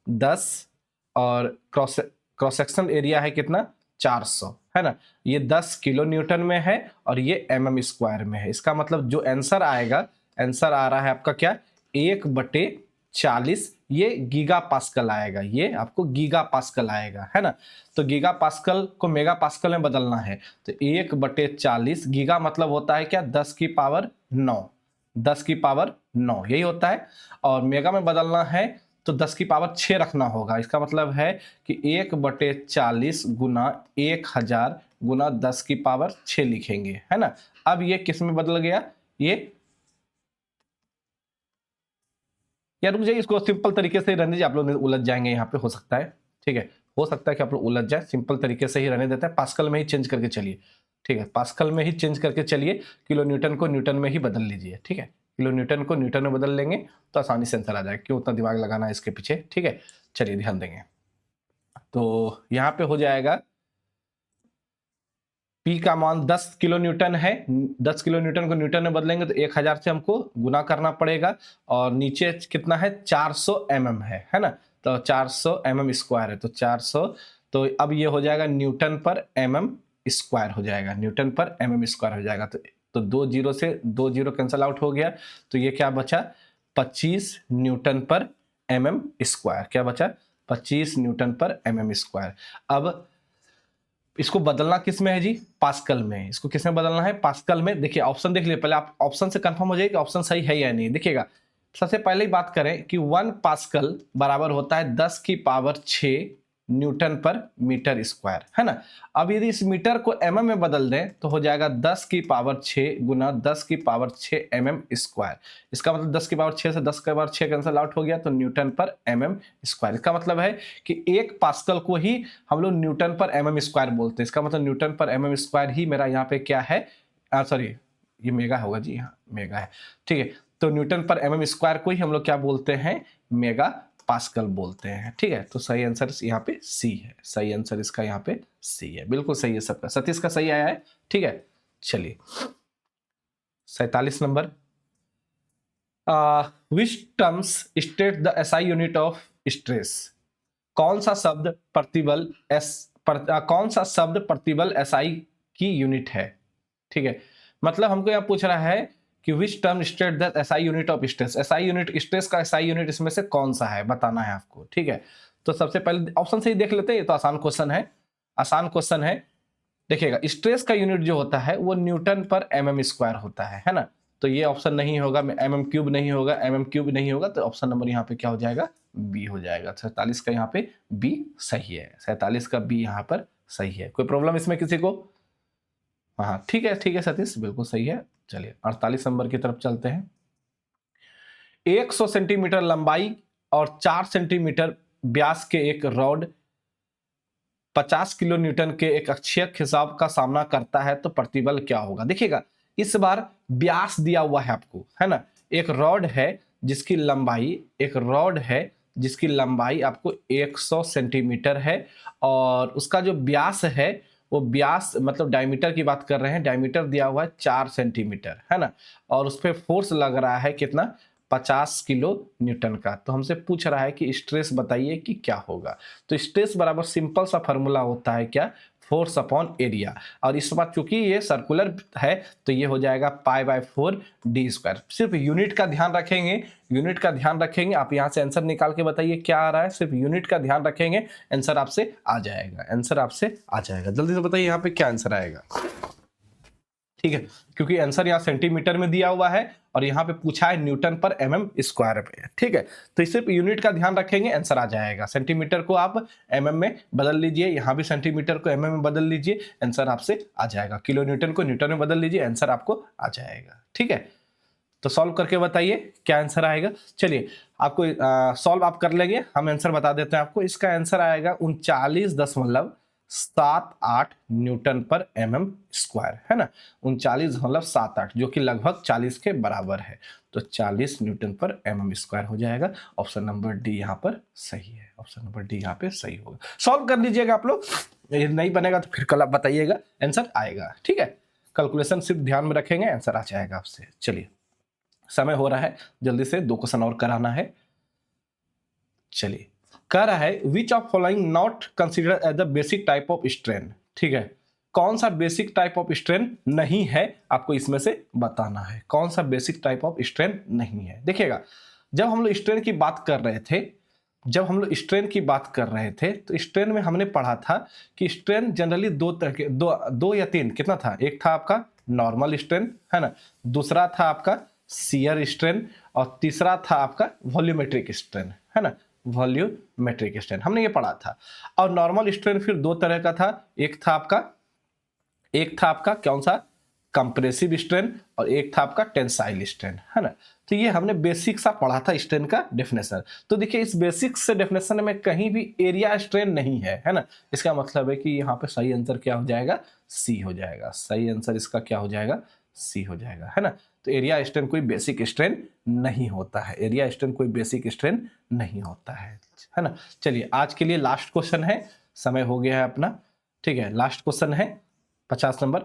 10, और क्रॉस सेक्शनल एरिया है कितना 400, है ना। ये 10 किलो न्यूटन में है और ये mm स्क्वायर में है। इसका मतलब जो आंसर आएगा, आंसर आ रहा है आपका क्या, 1/40, ये गीगा पास्कल आएगा, ये आपको गीगा पास्कल आएगा, है ना। तो गीगा पास्कल को मेगा पास्कल में बदलना है, तो 1/40, गीगा मतलब होता है क्या, 10 की पावर 9, 10 की पावर 9 यही होता है, और मेगा में बदलना है तो 10 की पावर 6 रखना होगा। इसका मतलब है कि 1/40 गुना 1000 गुना 10 की पावर 6 लिखेंगे, है ना। अब ये किस में बदल गया, ये या रुक जाइए, इसको सिंपल तरीके से रहने दीजिए, आप लोग उलझ जाएंगे यहाँ पे, हो सकता है, ठीक है, हो सकता है कि आप लोग उलझ जाए, सिंपल तरीके से ही रहने देते हैं, पास्कल में ही चेंज करके चलिए, ठीक है, पास्कल में ही चेंज करके चलिए, किलो न्यूटन को न्यूटन में ही बदल लीजिए, ठीक है, किलो न्यूटन को न्यूटन में बदल लेंगे तो आसानी से आंसर आ जाएगा, क्यों उतना दिमाग लगाना है इसके पीछे, ठीक है, चलिए ध्यान देंगे। तो यहाँ पे हो जाएगा P का मान 10 किलो न्यूटन है, 10 किलो न्यूटन को न्यूटन में बदलेंगे तो 1000 से हमको गुना करना पड़ेगा, और नीचे कितना है 400 mm है ना, तो 400 mm स्क्वायर है, तो 400, तो अब ये हो जाएगा न्यूटन पर mm स्क्वायर हो जाएगा, न्यूटन पर mm स्क्वायर हो जाएगा, तो 2 जीरो से 2 जीरो कैंसल आउट हो गया, तो ये क्या बचा 25 न्यूटन पर mm स्क्वायर, क्या बचा 25 न्यूटन पर mm स्क्वायर। अब इसको बदलना किस में है जी, पास्कल में, इसको किस में बदलना है, पास्कल में। देखिए ऑप्शन देख लीजिए, पहले आप ऑप्शन से कंफर्म हो जाइए कि ऑप्शन सही है या नहीं। देखिएगा सबसे पहले ही बात करें कि 1 पास्कल बराबर होता है 10 की पावर 6 न्यूटन पर मीटर स्क्वायर, है ना। अब यदि इस मीटर को mm में बदल दें तो हो जाएगा 10 की पावर 6 गुना 10 की पावर 6 mm स्क्वायर। इसका मतलब 10 की पावर 6 से 10 की पावर 6 कैंसल आउट हो गया, तो न्यूटन पर mm स्क्वायर। इसका मतलब है कि 1 पास्कल को ही हम लोग न्यूटन पर mm स्क्वायर बोलते हैं। इसका मतलब न्यूटन पर mm स्क्वायर ही मेरा यहाँ पे क्या है, सॉरी ये मेगा होगा जी, हाँ मेगा है, ठीक है। तो न्यूटन पर mm स्क्वायर को ही हम लोग क्या बोलते हैं, मेगा पास्कल बोलते हैं, ठीक है। तो सही आंसर यहाँ पे सी है, सही आंसर इसका यहाँ पे सी है, बिल्कुल सही है सबका। सतीश का सही आया है, ठीक है। चलिए 47 number, which terms state the SI unit of stress. कौन सा शब्द प्रतिबल कौन सा शब्द प्रतिबल एसआई की यूनिट है, ठीक है। मतलब हमको यहाँ पूछ रहा है कि which term state the SI unit of stress, SI unit, stress का एसआई यूनिट इसमें से कौन सा है बताना है आपको, ठीक है। तो सबसे पहले ऑप्शन से ही देख लेते हैं, ये तो आसान क्वेश्चन है, आसान क्वेश्चन है। देखिएगा स्ट्रेस का यूनिट जो होता है वो न्यूटन पर mm स्क्वायर होता है ना। तो ये ऑप्शन नहीं होगा, mm क्यूब नहीं होगा, mm क्यूब नहीं होगा, तो ऑप्शन नंबर यहाँ पे क्या हो जाएगा, बी हो जाएगा। 47 का यहाँ पे बी सही है, 47 का बी यहाँ पर सही है। कोई प्रॉब्लम इसमें किसी को, हाँ ठीक है सतीश बिल्कुल सही है। चलिए 48 नंबर की तरफ चलते हैं। 100 सेंटीमीटर लंबाई और 4 सेंटीमीटर व्यास के एक रॉड 50 किलो न्यूटन के एक अक्षीय खिंचाव का सामना करता है तो प्रतिबल क्या होगा। देखिएगा इस बार व्यास दिया हुआ है आपको, है ना। एक रॉड है जिसकी लंबाई, एक रॉड है जिसकी लंबाई आपको 100 सेंटीमीटर है, और उसका जो व्यास है वो व्यास मतलब डायमीटर की बात कर रहे हैं, डायमीटर दिया हुआ है 4 सेंटीमीटर, है ना। और उस पर फोर्स लग रहा है कितना, 50 किलो न्यूटन का। तो हमसे पूछ रहा है कि स्ट्रेस बताइए कि क्या होगा। तो स्ट्रेस बराबर सिंपल सा फॉर्मूला होता है क्या, फोर्स अपॉन एरिया। और इस बार चूंकि ये सर्कुलर है तो ये हो जाएगा π/4 d स्क्वायर। सिर्फ यूनिट का ध्यान रखेंगे, यूनिट का ध्यान रखेंगे। आप यहाँ से आंसर निकाल के बताइए क्या आ रहा है, सिर्फ यूनिट का ध्यान रखेंगे, आंसर आपसे आ जाएगा, आंसर आपसे आ जाएगा। जल्दी से बताइए यहाँ पे क्या आंसर आएगा, ठीक है। क्योंकि आंसर यहाँ सेंटीमीटर में दिया हुआ है और यहाँ पे पूछा है न्यूटन पर mm स्क्वायर पे, ठीक है। तो सिर्फ यूनिट का ध्यान रखेंगे, आंसर आ जाएगा। सेंटीमीटर को आप mm में बदल लीजिए, यहाँ भी सेंटीमीटर को mm में बदल लीजिए, आंसर आपसे आ जाएगा। किलो न्यूटन को न्यूटन में बदल लीजिए, आंसर आपको आ जाएगा, ठीक है। तो सॉल्व करके बताइए क्या आंसर आएगा। चलिए आपको सॉल्व आप कर लेंगे, हम आंसर बता देते हैं आपको। इसका आंसर आएगा 39.78 न्यूटन पर mm स्क्वायर, है ना। 39.78 जो कि लगभग 40 के बराबर है। तो 40 न्यूटन पर mm स्क्वायर हो जाएगा। ऑप्शन नंबर डी यहाँ पर सही है, ऑप्शन नंबर डी यहाँ पे सही होगा। सॉल्व कर लीजिएगा आप लोग, नहीं बनेगा तो फिर कल आप बताइएगा, आंसर आएगा, ठीक है। कैलकुलेशन सिर्फ ध्यान में रखेंगे, आंसर आ जाएगा आपसे। चलिए समय हो रहा है, जल्दी से 2 क्वेश्चन और कराना है। चलिए कह रहा है which of following not consider as the basic type of strain, ठीक है। कौन सा बेसिक टाइप ऑफ स्ट्रेन नहीं है, आपको इसमें से बताना है कौन सा बेसिक टाइप ऑफ स्ट्रेन नहीं है। देखिएगा जब हम लोग स्ट्रेन की बात कर रहे थे, जब हम लोग स्ट्रेन की बात कर रहे थे तो स्ट्रेन में हमने पढ़ा था कि स्ट्रेन जनरली दो तरह के, दो या तीन, कितना था, एक था आपका नॉर्मल स्ट्रेन, है ना, दूसरा था आपका शियर स्ट्रेन, और तीसरा था आपका वॉल्यूमेट्रिक स्ट्रेन, है ना, वॉल्यूमेट्रिक स्ट्रेन हमने ये पढ़ा था। और नॉर्मल स्ट्रेन फिर 2 तरह का था, एक था आपका कौन सा, कंप्रेसिव स्ट्रेन, और एक था आपका टेंसाइल स्ट्रेन, है ना। तो ये हमने बेसिक सा पढ़ा था स्ट्रेन का डेफिनेशन। तो देखिए इस बेसिक से डेफिनेशन में कहीं भी एरिया स्ट्रेन नहीं है ना। इसका मतलब है कि यहाँ पे सही आंसर क्या हो जाएगा, सी हो जाएगा। सही आंसर इसका क्या हो जाएगा, सी हो जाएगा, है ना। तो एरिया स्ट्रेन कोई बेसिक स्ट्रेन नहीं होता है, एरिया स्ट्रेन कोई बेसिक स्ट्रेन नहीं होता है ना। चलिए आज के लिए लास्ट क्वेश्चन है, समय हो गया है अपना, ठीक है। लास्ट क्वेश्चन है 50 नंबर,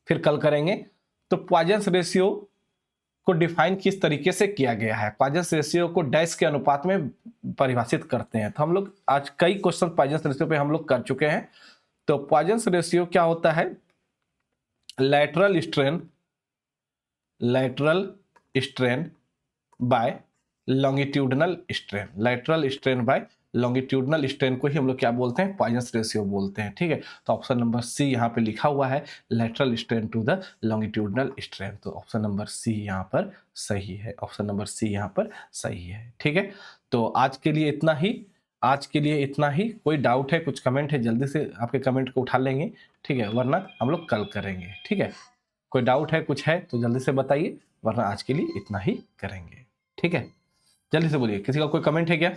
फिर कल करेंगे। तो पॉइजन रेशियो को डिफाइन किस तरीके से किया गया है, पॉइजन रेशियो को डैश के अनुपात में परिभाषित करते हैं। तो हम लोग आज कई क्वेश्चन पॉइजन रेशियो पे हम लोग कर चुके हैं। तो पॉइजन रेशियो क्या होता है, lateral strain by longitudinal strain, lateral strain by longitudinal strain को ही हम लोग क्या बोलते हैं, पॉइजन रेशियो बोलते हैं, ठीक है। तो ऑप्शन नंबर सी यहाँ पे लिखा हुआ है, lateral strain to the longitudinal strain. तो ऑप्शन नंबर सी यहाँ पर सही है, ऑप्शन नंबर सी यहाँ पर सही है, ठीक है। तो आज के लिए इतना ही, आज के लिए इतना ही। कोई डाउट है, कुछ कमेंट है, जल्दी से आपके कमेंट को उठा लेंगे, ठीक है, वरना हम लोग कल करेंगे, ठीक है। कोई डाउट है, कुछ है तो जल्दी से बताइए, वरना आज के लिए इतना ही करेंगे, ठीक है। जल्दी से बोलिए, किसी का कोई कमेंट है क्या?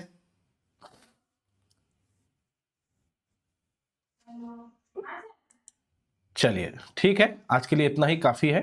चलिए ठीक है, आज के लिए इतना ही काफी है।